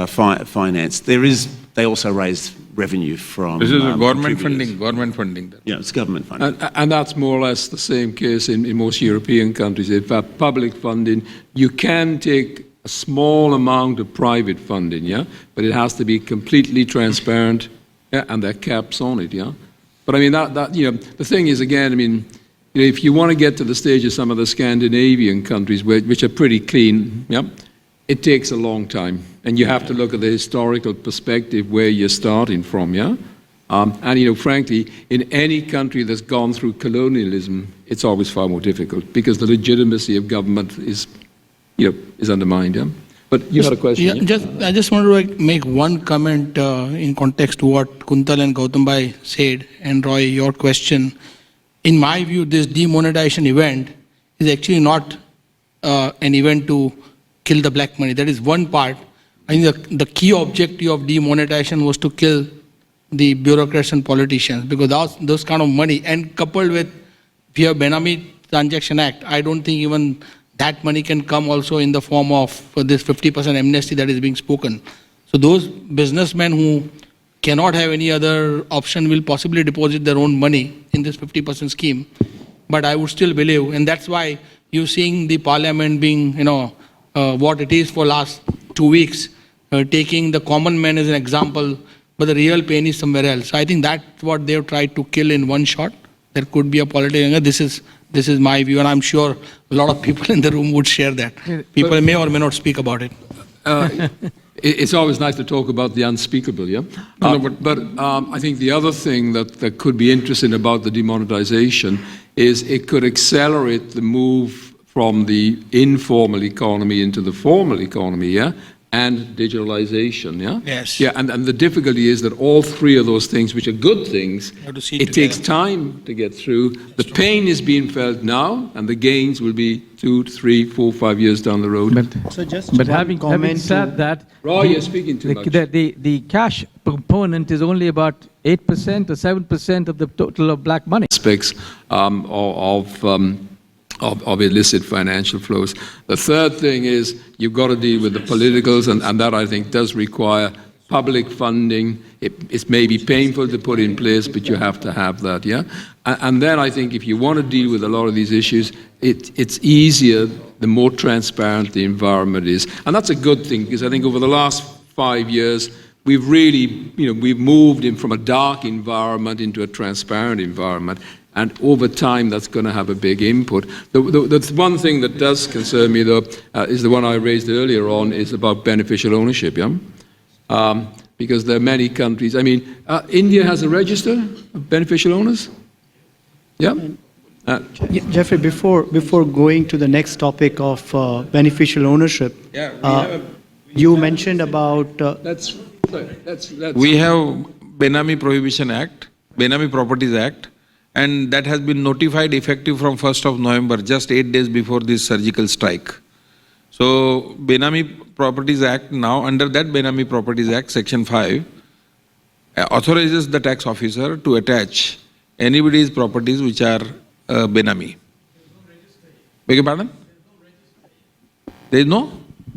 financed. They also raise revenue from. This is government funding. Yeah, it's government funding. And that's more or less the same case in most European countries. If public funding, you can take a small amount of private funding, yeah, but it has to be completely transparent, yeah, and there are caps on it, yeah. But I mean the thing is, again, I mean, if you want to get to the stage of some of the Scandinavian countries which are pretty clean, yeah, it takes a long time, and you have to look at the historical perspective where you're starting from, yeah. And frankly, in any country that's gone through colonialism, it's always far more difficult because the legitimacy of government is undermined. Yeah? But you had a question. Yeah, I just want to make one comment in context to what Kuntal and Gautam Bhai said, and Roy, your question. In my view, this demonetization event is actually not an event to kill the black money. That is one part. I think the key objective of demonetization was to kill the bureaucrats and politicians, because those kind of money, and coupled with we have Benami Transaction Act, I don't think even that money can come also in the form of this 50% amnesty that is being spoken. So those businessmen who cannot have any other option will possibly deposit their own money in this 50% scheme. But I would still believe, and that's why you're seeing the parliament being, what it is for last 2 weeks, taking the common man as an example, but the real pain is somewhere else. I think that's what they've tried to kill in one shot. There could be a political. This is my view, and I'm sure a lot of people in the room would share that. People may or may not speak about it. It's always nice to talk about the unspeakable, yeah? But I think the other thing that could be interesting about the demonetization is it could accelerate the move from the informal economy into the formal economy, yeah? And digitalization, yeah? Yes. Yeah, and the difficulty is that all three of those things, which are good things, it takes time to get through. The pain is being felt now, and the gains will be 2, 3, 4, 5 years down the road. But having said that, Roy, you're speaking too much. The cash component is only about 8% or 7% of the total of black money. Aspects of illicit financial flows. The third thing is you've got to deal with the politicals, and that I think does require public funding. It may be painful to put in place, but you have to have that, yeah? And then I think if you want to deal with a lot of these issues, it's easier the more transparent the environment is. And that's a good thing, because I think over the last 5 years, we've really, we've moved from a dark environment into a transparent environment. And over time, that's going to have a big input. The one thing that does concern me, though, is the one I raised earlier on, is about beneficial ownership, yeah? Because there are many countries. I mean, India has a register of beneficial owners? Yeah? Jeffrey, before going to the next topic of beneficial ownership, you mentioned about... We have Benami Prohibition Act, Benami Properties Act, and that has been notified effective from 1st of November, just 8 days before this surgical strike. So, Benami Properties Act, now under that Benami Properties Act, Section 5, authorizes the tax officer to attach anybody's properties which are Benami. Beg your pardon? There is no?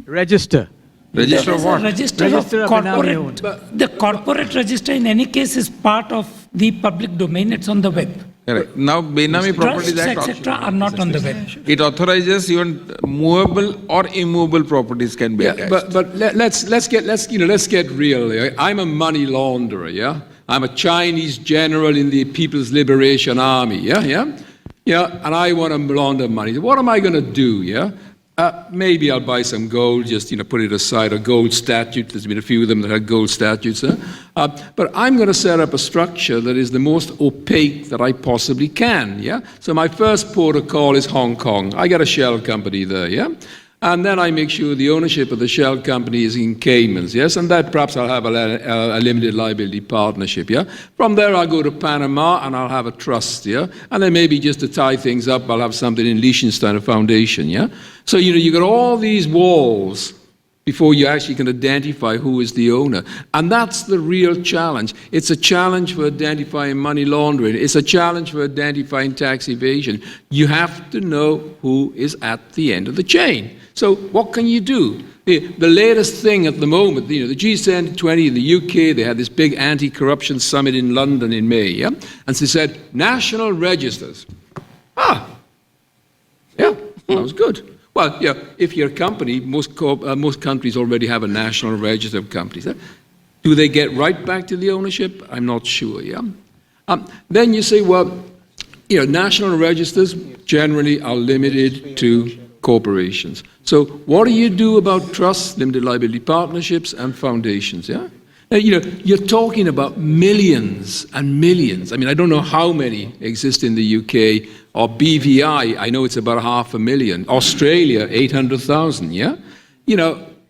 Register. Register of what? Register of corporate. The corporate register in any case is part of the public domain. It's on the web. Correct. Now, Benami Properties Act, etc. are not on the web. It authorizes even movable or immovable properties can be attached. But let's get real. Yeah? I'm a money launderer. Yeah, I'm a Chinese general in the People's Liberation Army. Yeah, and I want to launder money. What am I going to do? Yeah. Maybe I'll buy some gold, just put it aside, a gold statue. There's been a few of them that had gold statues. But I'm going to set up a structure that is the most opaque that I possibly can. Yeah. So my first port of call is Hong Kong. I got a shell company there. Yeah. And then I make sure the ownership of the shell company is in Caymans, yes? And that perhaps I'll have a limited liability partnership, yeah? From there I'll go to Panama and I'll have a trust, yeah? And then maybe just to tie things up, I'll have something in Liechtenstein, a foundation, yeah? So, you got all these walls before you actually can identify who is the owner. And that's the real challenge. It's a challenge for identifying money laundering. It's a challenge for identifying tax evasion. You have to know who is at the end of the chain. So what can you do? The latest thing at the moment, the G20 in the UK, they had this big anti-corruption summit in London in May, yeah? And they said, national registers. Yeah, that was good. Well, yeah, if you're a company, most countries already have a national register of companies. Do they get right back to the ownership? I'm not sure, yeah? Then you say, well, national registers generally are limited to corporations. So what do you do about trusts, limited liability partnerships, and foundations, yeah? Now, you're talking about millions and millions. I mean, I don't know how many exist in the UK, or BVI, I know it's about 500,000. Australia, 800,000, yeah?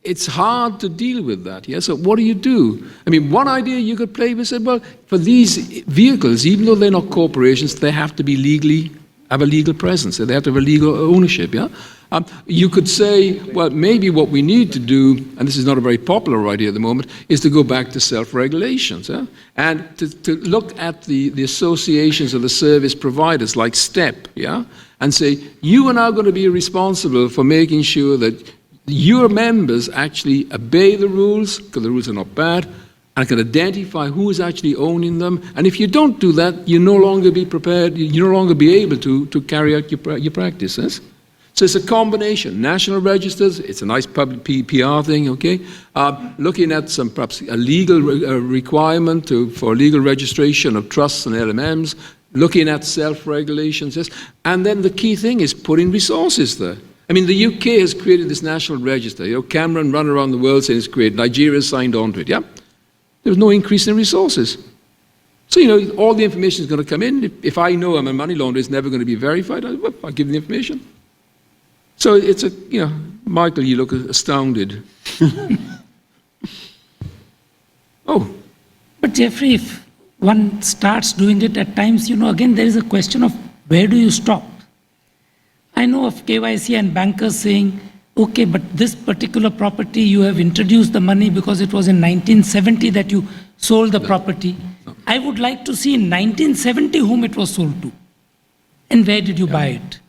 It's hard to deal with that, yeah? So what do? I mean, one idea you could play with is, well, for these vehicles, even though they're not corporations, they have to be have a legal presence, so they have to have a legal ownership, yeah? You could say, well, maybe what we need to do, and this is not a very popular idea at the moment, is to go back to self-regulations, and to look at the associations of the service providers like STEP, yeah, and say, you are now going to be responsible for making sure that your members actually obey the rules, because the rules are not bad, and can identify who is actually owning them. And if you don't do that, you no longer be prepared, you no longer be able to carry out your practices. So it's a combination. National registers, it's a nice public PR thing, okay? Looking at some perhaps a legal requirement for legal registration of trusts and LMMs, looking at self-regulations, yes? And then the key thing is putting resources there. I mean, the UK has created this national register. Cameron ran around the world saying it's great. Nigeria signed on to it, yeah? There was no increase in resources. So, all the information is going to come in. If I know I'm a money launderer, it's never going to be verified. I'll give the information. So it's Michael, you look astounded. Oh. But Jeffrey, if one starts doing it at times, again, there is a question of where do you stop? I know of KYC and bankers saying, okay, but this particular property, you have introduced the money because it was in 1970 that you sold the property. No. I would like to see in 1970 whom it was sold to and where did you buy it.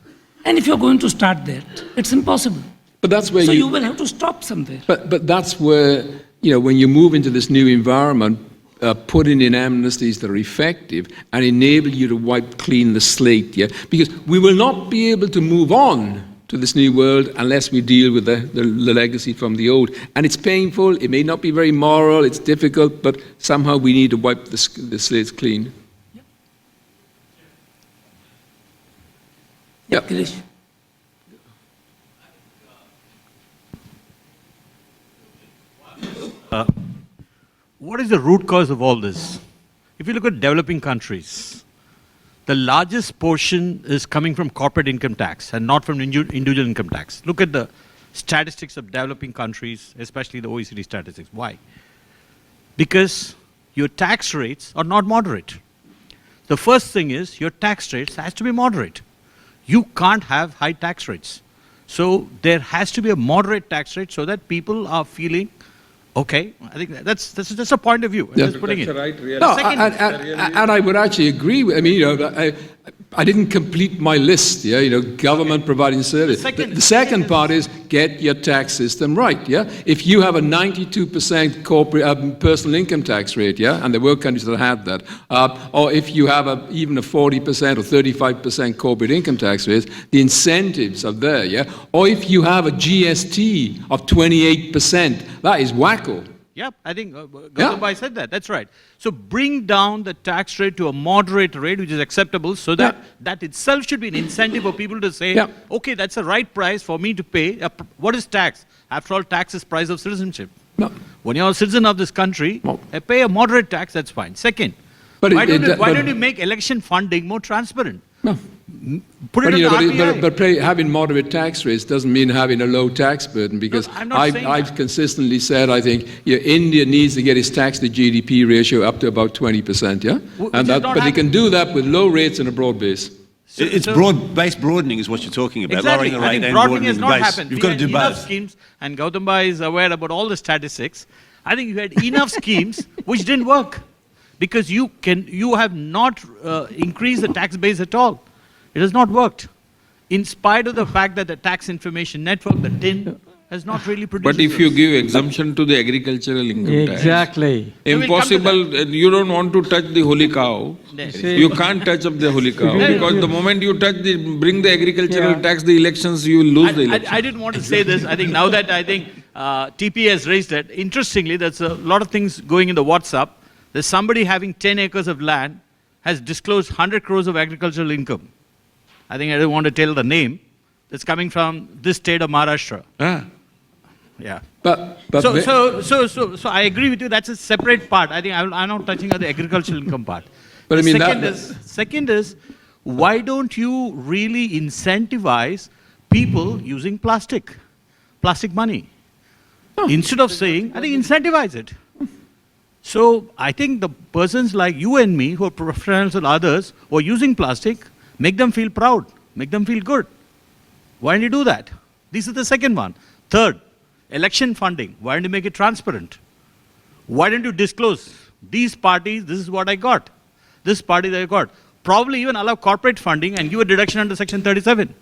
And if you're going to start there, it's impossible. But that's where you will have to stop somewhere. But that's where, when you move into this new environment, putting in amnesties that are effective and enable you to wipe clean the slate, yeah? Because we will not be able to move on to this new world unless we deal with the legacy from the old. And it's painful, it may not be very moral, it's difficult, but somehow we need to wipe the slates clean. Yeah. What is the root cause of all this? If you look at developing countries, the largest portion is coming from corporate income tax and not from individual income tax. Look at the statistics of developing countries, especially the OECD statistics. Why? Because your tax rates are not moderate. The first thing is your tax rates has to be moderate. You can't have high tax rates. So there has to be a moderate tax rate so that people are feeling, okay, I think that's a point of view. Yeah. Just putting it. Right, really. No, and I would actually agree with, I didn't complete my list, yeah, government providing service. The second part is get your tax system right, yeah? If you have a 92% corporate personal income tax rate, yeah, and there were countries that had that, or if you have even a 40% or 35% corporate income tax rate, the incentives are there, yeah? Or if you have a GST of 28%, that is wacko. Yeah, I think Gautam said that. That's right. So bring down the tax rate to a moderate rate, which is acceptable, so that that itself should be an incentive for people to say, okay, that's the right price for me to pay. What is tax? After all, tax is price of citizenship. No. When you're a citizen of this country, pay a moderate tax, that's fine. Second, why don't you make election funding more transparent? Put it But, on you know, the RBI. but having moderate tax rates doesn't mean having a low tax burden, because I'm not saying I've that. consistently said, I think, India needs to get its tax to GDP ratio up to about 20%, yeah? Which And is that, not but they happening. can do that with low rates and a broad base. It's broad-based broadening is what you're talking about, Exactly. lowering the I rate think and broadening broadening has the not base. happened. You've We got to had do enough both. schemes, and Gautam Bhai is aware about all the statistics. I think you had enough schemes which didn't work, because you have not increased the tax base at all. It has not worked, in spite of the fact that the tax information network, the TIN, has not really produced. But if you results. give exemption to the agricultural income tax, Exactly. We will come to impossible, you don't want to touch the holy cow. You can't touch up the holy cow, because the moment you bring the agricultural tax, the elections, you will lose the election. I didn't want to say this. I think now that TP has raised it, interestingly, there's a lot of things going in the WhatsApp. There's somebody having 10 acres of land has disclosed 100 crores of agricultural income. I think I don't want to tell the name. That's coming from this state of Maharashtra. Ah. Yeah. But So I agree with you. That's a separate part. I think I'm not touching on the agricultural income part. But I The mean, second is, why don't you really incentivize people using plastic money? Instead of saying, I think incentivize it. So I think the persons like you and me, who are professionals and others, who are using plastic, make them feel proud, make them feel good. Why don't you do that? This is the second one. Third, election funding. Why don't you make it transparent? Why don't you disclose these parties, this is what I got, this party that I got? Probably even allow corporate funding and give a deduction under Section 37.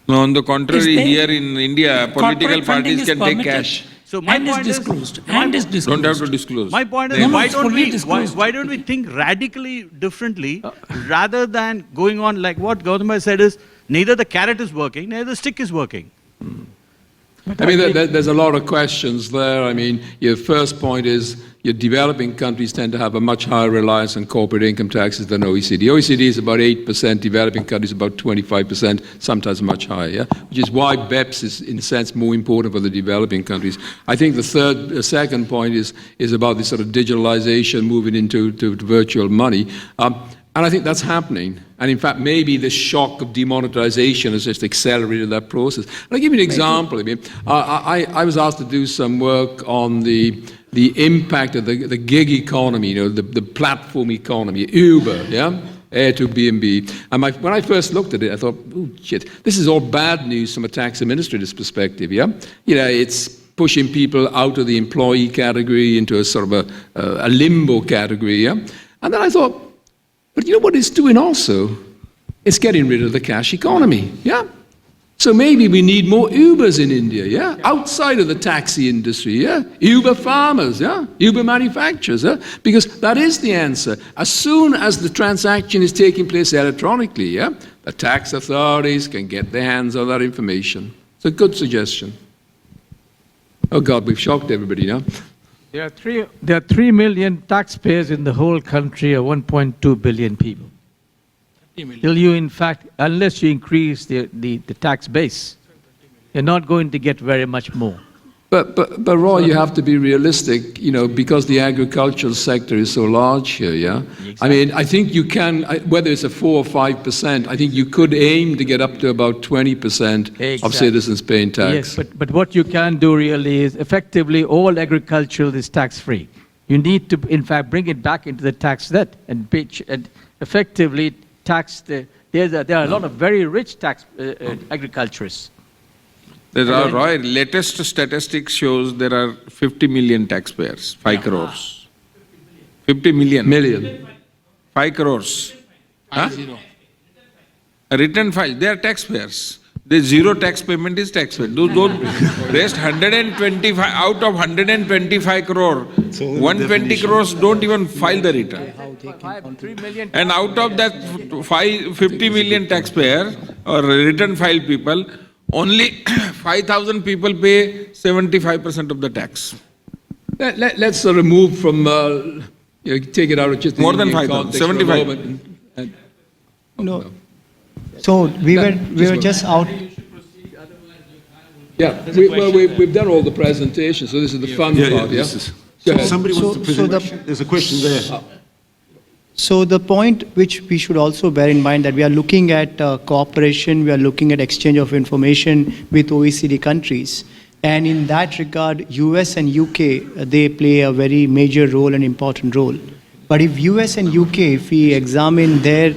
No, on the contrary, Is there- here in India, political Corporate funding parties is can take permitted. cash. So my And is point is, disclosed. And is disclosed. Don't have to disclose. my point is, No, no, why it's don't fully we disclosed. why don't we think radically differently, rather than going on like what Gautam Bhai said is, neither the carrot is working, neither the stick is working. I mean, there's a lot of questions there. I mean, your first point is your developing countries tend to have a much higher reliance on corporate income taxes than OECD. OECD is about 8%, developing countries about 25%, sometimes much higher, yeah? Which is why BEPS is, in a sense, more important for the developing countries. I think the second point is about this sort of digitalization moving into virtual money. And I think that's happening. And in fact, maybe the shock of demonetization has just accelerated that process. And I'll give you an example. I mean, I was asked to do some work on the impact of the gig economy, you know, the platform economy, Uber, yeah? Airbnb. And when I first looked at it, I thought, oh, shit, this is all bad news from a tax administrator's perspective, yeah? You know, it's pushing people out of the employee category into a sort of a limbo category, yeah? And then I thought, but you know what it's doing also? It's getting rid of the cash economy, yeah? So maybe we need more Ubers in India, yeah? Outside of the taxi industry, yeah? Uber farmers, yeah? Uber manufacturers, yeah? Because that is the answer. As soon as the transaction is taking place electronically, yeah? The tax authorities can get their hands on that information. It's a good suggestion. Oh God, we've shocked everybody now. There are 3 million taxpayers in the whole country, of 1.2 billion people. Till you, in fact, unless you increase the tax base, you're not going to get very much more. But Roy, you have to be realistic, you know, because the agricultural sector is so large here, yeah? Exactly. I mean, I think you can, whether it's a 4 or 5%, I think you could aim to get up to about 20% of Exactly. citizens paying tax. Yes, but what you can do really is, effectively, all agricultural is tax-free. You need to, in fact, bring it back into the tax net and effectively tax the... There are a lot of very rich agriculturists. There are, Roy, latest statistics shows there are 50 million taxpayers, 5 crores. 50 million. 5 crores. Huh? A return file, they are taxpayers. The zero tax payment is taxpayer. Those don't, rest 125, out of 125 crore, 120 crores don't even file the return. 3 million. And out of that 50 million taxpayer or return file people, only 5,000 people pay 75% of the tax. Let's sort of move from, you know, take it out of just the More than Indian 5,000, context for a 75. moment. No. So we were just out. Yeah, we've done all the presentations, so this is the fun part, yeah? This is, Go ahead. somebody wants to So present. There's a question there. So the point which we should also bear in mind that we are looking at cooperation, we are looking at exchange of information with OECD countries. And in that regard, US and UK, they play a very major role and important role. But if US and UK, if we examine their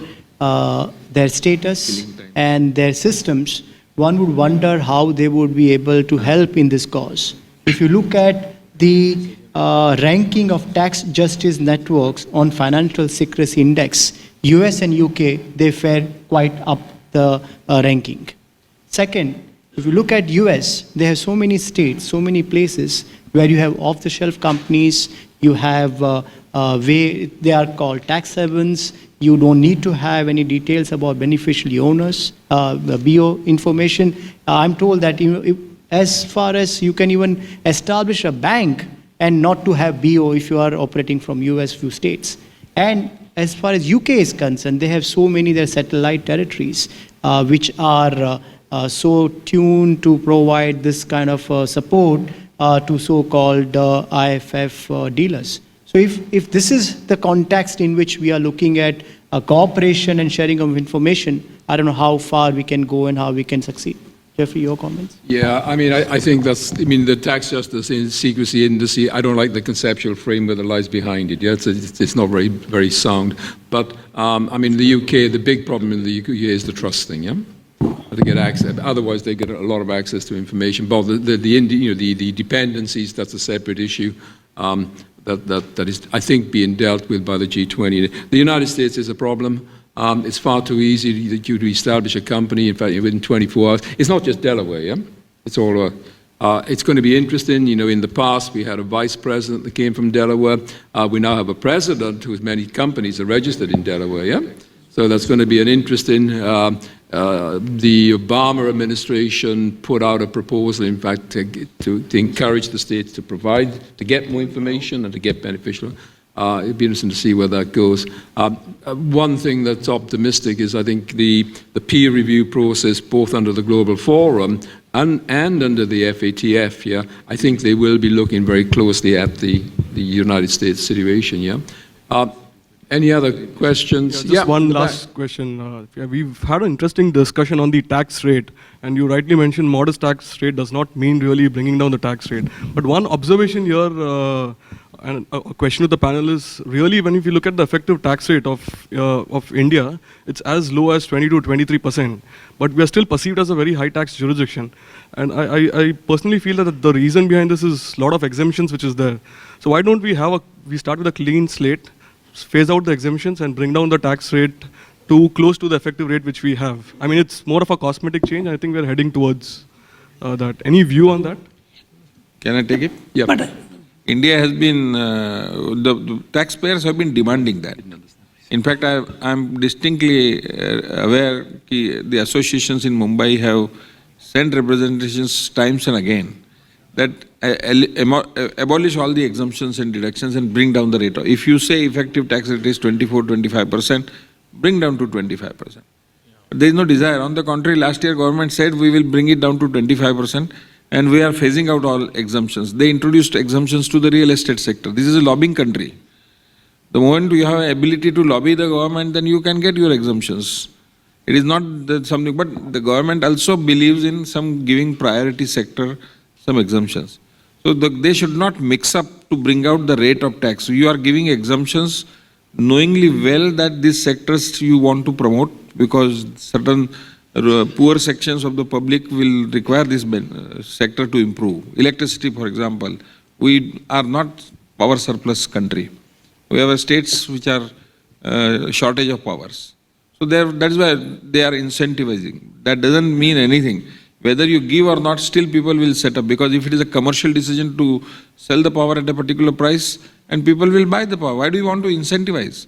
status and their systems, one would wonder how they would be able to help in this cause. If you look at the ranking of tax justice networks on financial secrecy index, US and UK, they fare quite up the ranking. Second, if you look at US, they have so many states, so many places where you have off-the-shelf companies, you have they are called tax havens, you don't need to have any details about beneficiary owners, BO information. I'm told that as far as you can even establish a bank and not to have BO if you are operating from US few states. And as far as UK is concerned, they have so many their satellite territories which are so tuned to provide this kind of support to so-called IFF dealers. So if this is the context in which we are looking at cooperation and sharing of information, I don't know how far we can go and how we can succeed. Jeffrey, your comments? Yeah, I think the tax justice and secrecy industry, I don't like the conceptual framework that lies behind it. Yeah, it's not very, very sound. But, the UK, the big problem in the UK is the trust thing, yeah? To get access, otherwise they get a lot of access to information. But the dependencies, that's a separate issue. That is, I think, being dealt with by the G20. The United States is a problem. It's far too easy to establish a company, in fact, within 24 hours. It's not just Delaware, yeah? It's all it's going to be interesting. In the past, we had a vice president that came from Delaware. We now have a president whose many companies are registered in Delaware, yeah? So that's going to be an interesting... the Obama administration put out a proposal, in fact, to encourage the states to get more information and to get beneficial. It'd be interesting to see where that goes. One thing that's optimistic is I think the peer review process, both under the Global Forum and under the FATF, yeah, I think they will be looking very closely at the United States situation, yeah. Any other questions? Just one last question. We've had an interesting discussion on the tax rate, and you rightly mentioned modest tax rate does not mean really bringing down the tax rate. But one observation here, and a question to the panelists, really if you look at the effective tax rate of India, it's as low as 20 to 23%. But we are still perceived as a very high tax jurisdiction. And I personally feel that the reason behind this is a lot of exemptions which is there. So why don't we start with a clean slate, phase out the exemptions and bring down the tax rate to close to the effective rate which we have. It's more of a cosmetic change. I think we're heading towards that. Any view on that? Can I take it? Yeah. But India has been, the taxpayers have been demanding that. In fact, I'm distinctly aware that the associations in Mumbai have sent representations times and again that abolish all the exemptions and deductions and bring down the rate. If you say effective tax rate is 24-25%, bring down to 25%. There is no desire. On the contrary, last year government said we will bring it down to 25% and we are phasing out all exemptions. They introduced exemptions to the real estate sector. This is a lobbying country. The moment you have ability to lobby the government, then you can get your exemptions. It is not something, but the government also believes in some giving priority sector some exemptions. So they should not mix up to bring out the rate of tax. So you are giving exemptions knowingly well that these sectors you want to promote because certain poor sections of the public will require this sector to improve. Electricity, for example, we are not power surplus country. We have states which are shortage of powers. So that is why they are incentivizing. That doesn't mean anything. Whether you give or not, still people will set up because if it is a commercial decision to sell the power at a particular price and people will buy the power, why do you want to incentivize?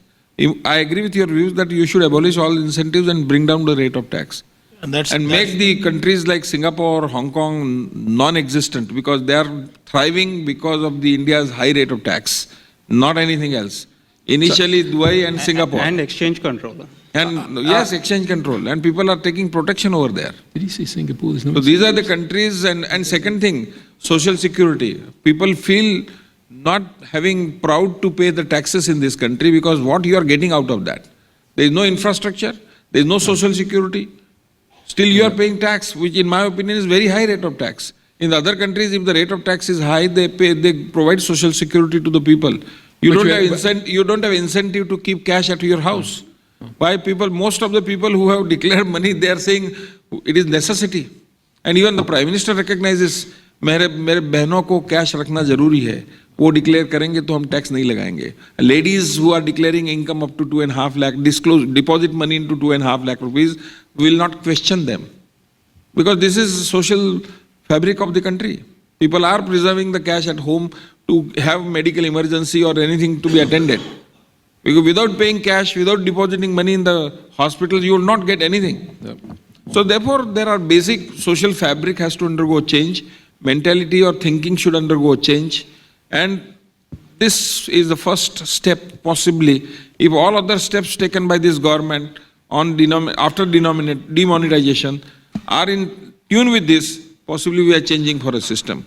I agree with your views that you should abolish all incentives and bring down the rate of tax. And make the countries like Singapore, Hong Kong non-existent because they are thriving because of the India's high rate of tax, not anything else. Initially Dubai and Singapore. And exchange control. And yes, exchange control. And people are taking protection over there. Did he say Singapore? So these are the countries. And second thing, social security. People feel not having proud to pay the taxes in this country, because what you are getting out of that? There is no infrastructure, there is no social security. Still you are paying tax, which in my opinion is very high rate of tax. In the other countries, if the rate of tax is high, they provide social security to the people. You don't have incentive to keep cash at your house. Why people, most of the people who have declared money, they are saying it is necessity. And even the Prime Minister recognizes, मेरे बहनों को cash रखना जरूरी है, वो declare करेंगे तो हम टैक्स नहीं लगाएंगे. Ladies who are declaring income up to 2.5 lakh, deposit money into 2.5 lakh rupees, we will not question them. Because this is social fabric of the country. People are preserving the cash at home to have medical emergency or anything to be attended. Because without paying cash, without depositing money in the hospitals, you will not get anything. So therefore, there are basic social fabric has to undergo change. Mentality or thinking should undergo change. And this is the first step, possibly. If all other steps taken by this government on after demonetization are in tune with this, possibly we are changing for a system.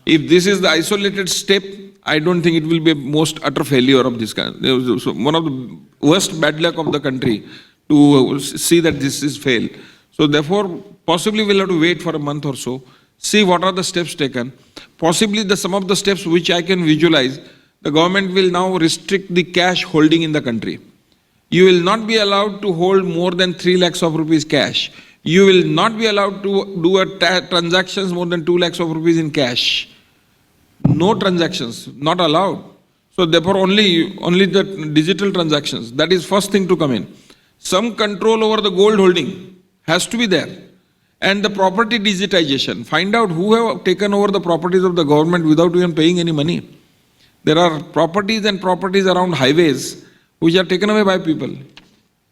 If this is the isolated step, I don't think it will be a most utter failure of this kind. One of the worst bad luck of the country to see that this is failed. So therefore, possibly we'll have to wait for a month or so, see what are the steps taken. Possibly some of the steps which I can visualize, the government will now restrict the cash holding in the country. You will not be allowed to hold more than 3 lakhs of rupees cash. You will not be allowed to do transactions more than 2 lakhs of rupees in cash. No transactions, not allowed. So therefore only the digital transactions, that is first thing to come in. Some control over the gold holding has to be there. And the property digitization, find out who have taken over the properties of the government without even paying any money. There are properties and properties around highways which are taken away by people.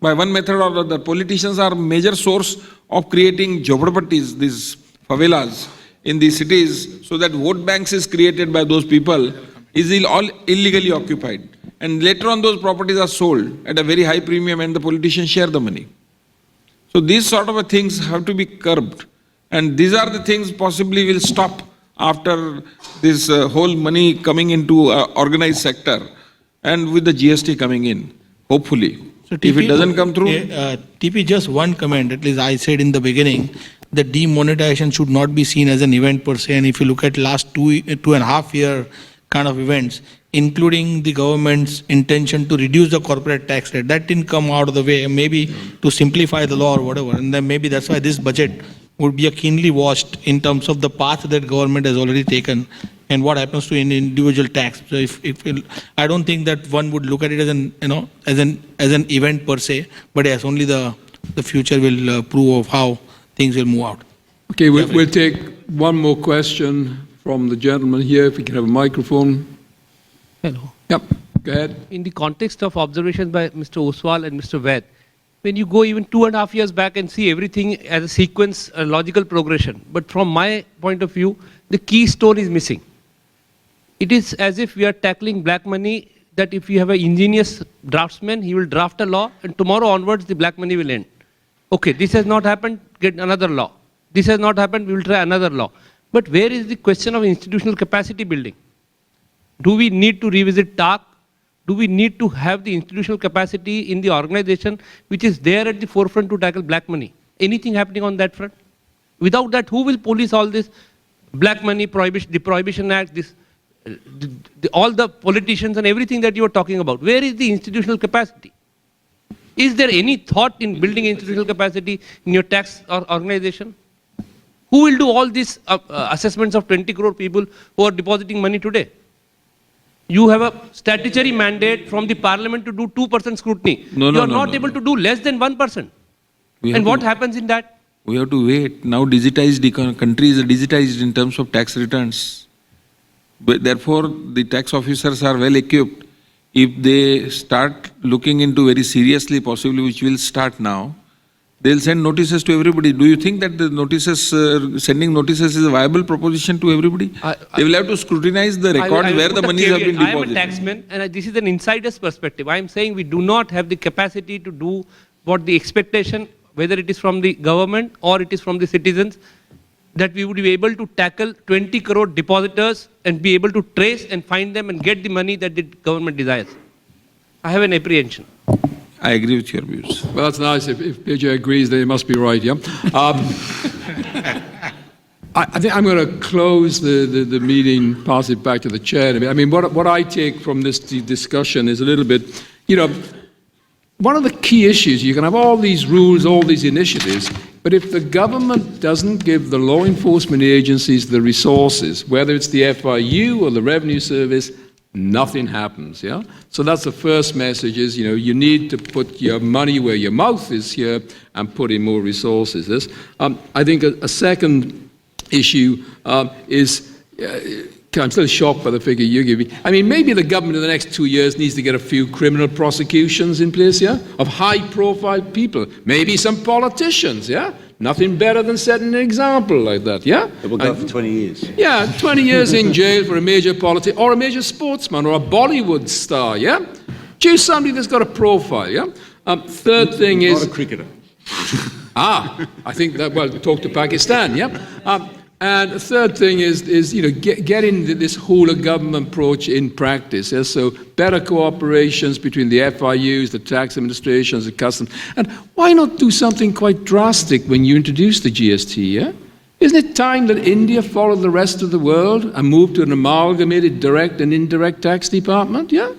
By one method or other, politicians are major source of creating jobropattis, these favelas in the cities, so that vote banks is created by those people, is all illegally occupied. And later on those properties are sold at a very high premium and the politicians share the money. So these sort of things have to be curbed. And these are the things possibly will stop after this whole money coming into organized sector and with the GST coming in, hopefully. So if it doesn't come through... TP, just one comment, at least I said in the beginning, that demonetization should not be seen as an event per se. And if you look at last 2.5 year kind of events, including the government's intention to reduce the corporate tax rate, that didn't come out of the way, maybe to simplify the law or whatever. And then maybe that's why this budget would be keenly watched in terms of the path that government has already taken and what happens to an individual tax. So I don't think that one would look at it as an event per se, but yes, only the future will prove of how things will move out. Okay, we'll take one more question from the gentleman here, if we can have a microphone. Hello. Yep, go ahead. In the context of observations by Mr. Ostwal and Mr. Ved, when you go even 2.5 years back and see everything as a sequence, a logical progression, but from my point of view, the keystone is missing. It is as if we are tackling black money, that if you have an ingenious draftsman, he will draft a law, and tomorrow onwards the black money will end. Okay, this has not happened, get another law. This has not happened, we will try another law. But where is the question of institutional capacity building? Do we need to revisit TAC? Do we need to have the institutional capacity in the organization which is there at the forefront to tackle black money? Anything happening on that front? Without that, who will police all this black money, prohibition, the Prohibition Act, all the politicians and everything that you are talking about? Where is the institutional capacity? Is there any thought in building institutional capacity in your tax organization? Who will do all these assessments of 20 crore people who are depositing money today? You have a statutory mandate from the parliament to do 2% scrutiny. You are not able to do less than 1%. And what happens in that? We have to wait. Now digitized country is digitized in terms of tax returns. But therefore, the tax officers are well equipped. If they start looking into very seriously, possibly which will start now, they'll send notices to everybody. Do you think that the notices, sending notices is a viable proposition to everybody? They will have to scrutinize the records where the monies have been deposited. I am a taxman, and this is an insider's perspective. I am saying we do not have the capacity to do what the expectation, whether it is from the government or it is from the citizens. that we would be able to tackle 20 crore depositors and be able to trace and find them and get the money that the government desires. I have an apprehension. I agree with your views. Well, that's nice. If PJ agrees, then he must be right, yeah? I think I'm going to close the meeting, pass it back to the chair. I mean, what I take from this discussion is a little bit, one of the key issues, you can have all these rules, all these initiatives, but if the government doesn't give the law enforcement agencies the resources, whether it's the FIU or the Revenue Service, nothing happens, yeah? So that's the first message is, you need to put your money where your mouth is here and put in more resources. I think a second issue is, I'm still shocked by the figure you give me. I mean, maybe the government in the next 2 years needs to get a few criminal prosecutions in place, yeah? Of high-profile people. Maybe some politicians, yeah? Nothing better than setting an example like that, yeah? It will go for 20 years. Yeah, 20 years in jail for a major politician, or a major sportsman, or a Bollywood star, yeah? Choose somebody that's got a profile, yeah? Third thing is... Not a cricketer. I think that, well, talk to Pakistan, yeah? And the third thing is getting this whole of government approach in practice. Yeah? So better cooperations between the FIUs, the tax administrations, the customs. And why not do something quite drastic when you introduce the GST? Yeah? Isn't it time that India followed the rest of the world and moved to an amalgamated direct and indirect tax department? Yeah?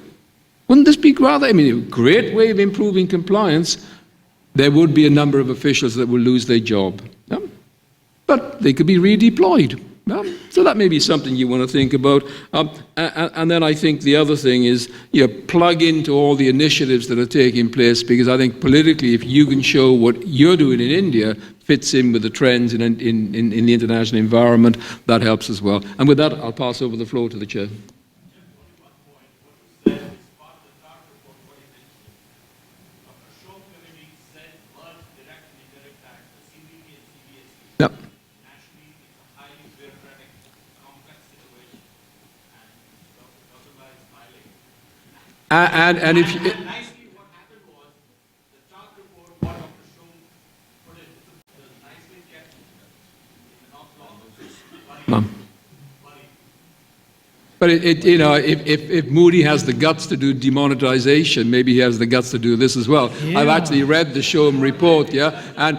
Wouldn't this be rather, a great way of improving compliance? There would be a number of officials that will lose their job. Yeah? But they could be redeployed. Yeah? So that may be something you want to think about. And then I think the other thing is plug into all the initiatives that are taking place, because I think politically, if you can show what you're doing in India fits in with the trends in the international environment, that helps as well. And with that, I'll pass over the floor to the chair. Yep. And if you, nicely, what happened was the chart report, what Dr. Shum put it, was nicely kept in the not long. But if Moody has the guts to do demonetization, maybe he has the guts to do this as well. Yeah. I've actually read the Shum report, yeah, and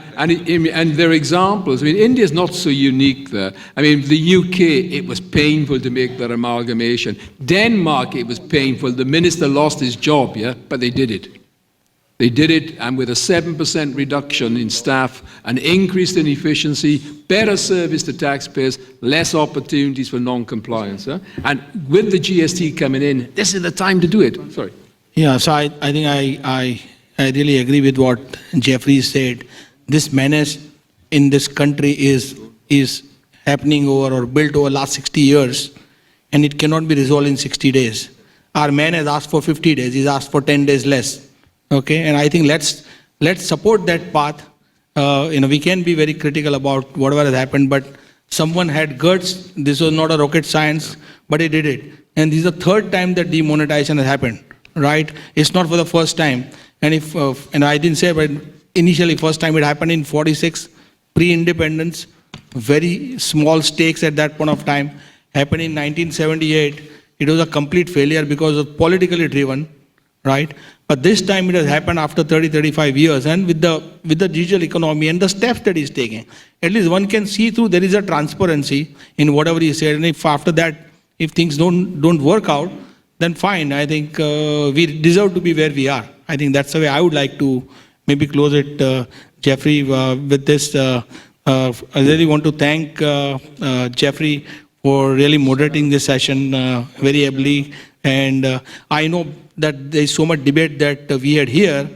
there are examples. India is not so unique there. The UK, it was painful to make that amalgamation. Denmark, it was painful. The minister lost his job, yeah, but they did it. They did it, and with a 7% reduction in staff, an increase in efficiency, better service to taxpayers, less opportunities for non-compliance. Huh? And with the GST coming in, this is the time to do it. Sorry. Yeah, so I think I really agree with what Jeffrey said. This menace in this country is happening over or built over the last 60 years, and it cannot be resolved in 60 days. Our man has asked for 50 days. He's asked for 10 days less. Okay, and I think let's support that path. We can be very critical about whatever has happened, but someone had guts. This was not a rocket science, but he did it. And this is the third time that demonetization has happened, right? It's not for the first time. And and I didn't say, but initially first time it happened in 46, pre-independence, very small stakes at that point of time. Happened in 1978. It was a complete failure because of politically driven, right? But this time it has happened after 30, 35 years, and with the digital economy and the steps that he's taking, at least one can see through there is a transparency in whatever he said. And if after that, if things don't work out, then fine. I think we deserve to be where we are. I think that's the way I would like to maybe close it, Jeffrey, with this. I really want to thank Jeffrey for really moderating this session very ably. And I know that there is so much debate that we had here,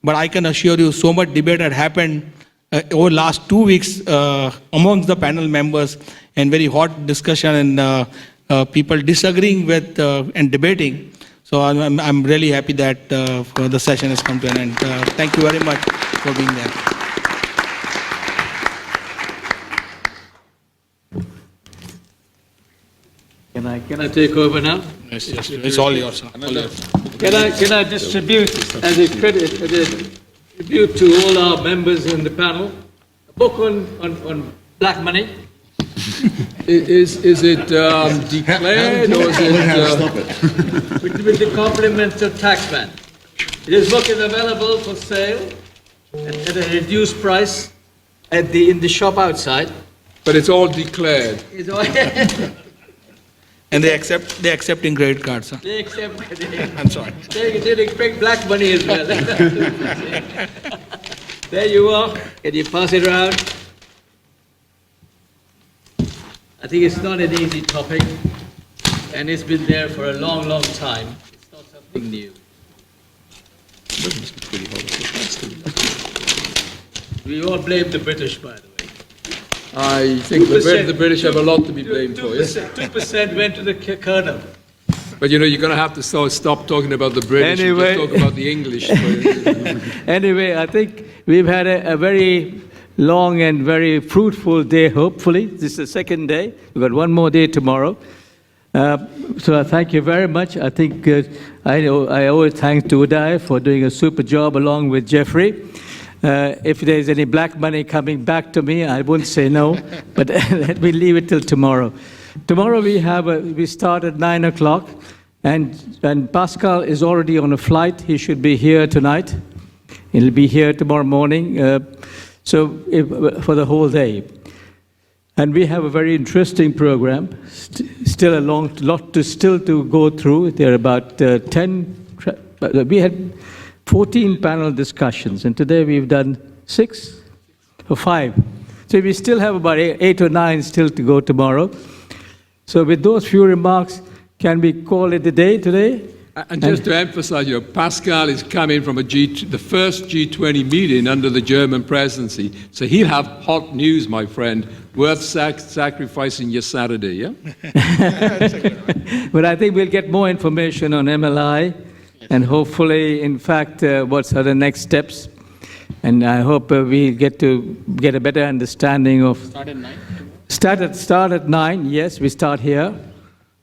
but I can assure you so much debate had happened over the last 2 weeks amongst the panel members, and very hot discussion and people disagreeing with and debating. So I'm really happy that the session has come to an end. Thank you very much for being there. Can I take over now? Yes, it's all yours. Can I distribute as a tribute to all our members in the panel a book on black money, Is it declared or is it... With the compliments of taxman. It is book is available for sale at a reduced price in the shop outside. But it's all declared. It's all And they accept in credit cards. Huh? they accept. I'm sorry. They expect black money as well. There you are. Can you pass it around? I think it's not an easy topic, and it's been there for a long, long time. It's not something new. We all blame the British, by the way. I think the British have a lot to be blamed for, yes? 2% went to the Colonel. But you're going to have to stop talking about the British Anyway. and just talk about the English. Anyway, I think we've had a very long and very fruitful day, hopefully. This is the second day. We've got one more day tomorrow. So I thank you very much. I think I always thank to Uday for doing a super job along with Jeffrey. If there's any black money coming back to me, I wouldn't say no, but let me leave it till tomorrow. Tomorrow we start at 9 o'clock, and Pascal is already on a flight. He should be here tonight. He'll be here tomorrow morning, for the whole day. And we have a very interesting program. Still a lot to go through. There are about 10. We had 14 panel discussions, and today we've done 6 or 5. So we still have about 8 or 9 still to go tomorrow. So with those few remarks, can we call it a day today? And just to emphasize, Pascal is coming from the first G20 meeting under the German presidency. So he'll have hot news, my friend, worth sacrificing your Saturday, yeah? But I think we'll get more information on MLI, and hopefully, in fact, what are the next steps. And I hope we get a better understanding of... Start at 9? Start at 9, yes, we start here.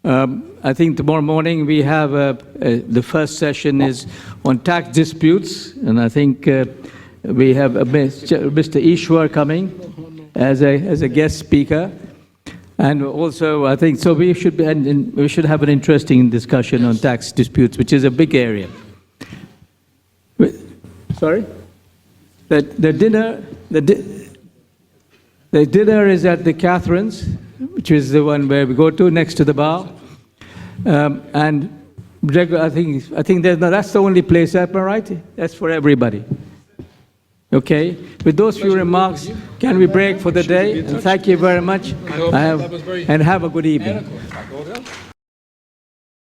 I think tomorrow morning we have the first session is on tax disputes, and I think we have Mr. Ishwar coming as a guest speaker, and also I think so we should have an interesting discussion on tax disputes, which is a big area. Sorry, the dinner is at the Catherine's, which is the one where we go to next to the bar. And I think that's the only place, am I right? That's for everybody. Okay. With those few remarks, can we break for the day? And thank you very much. And have a good evening.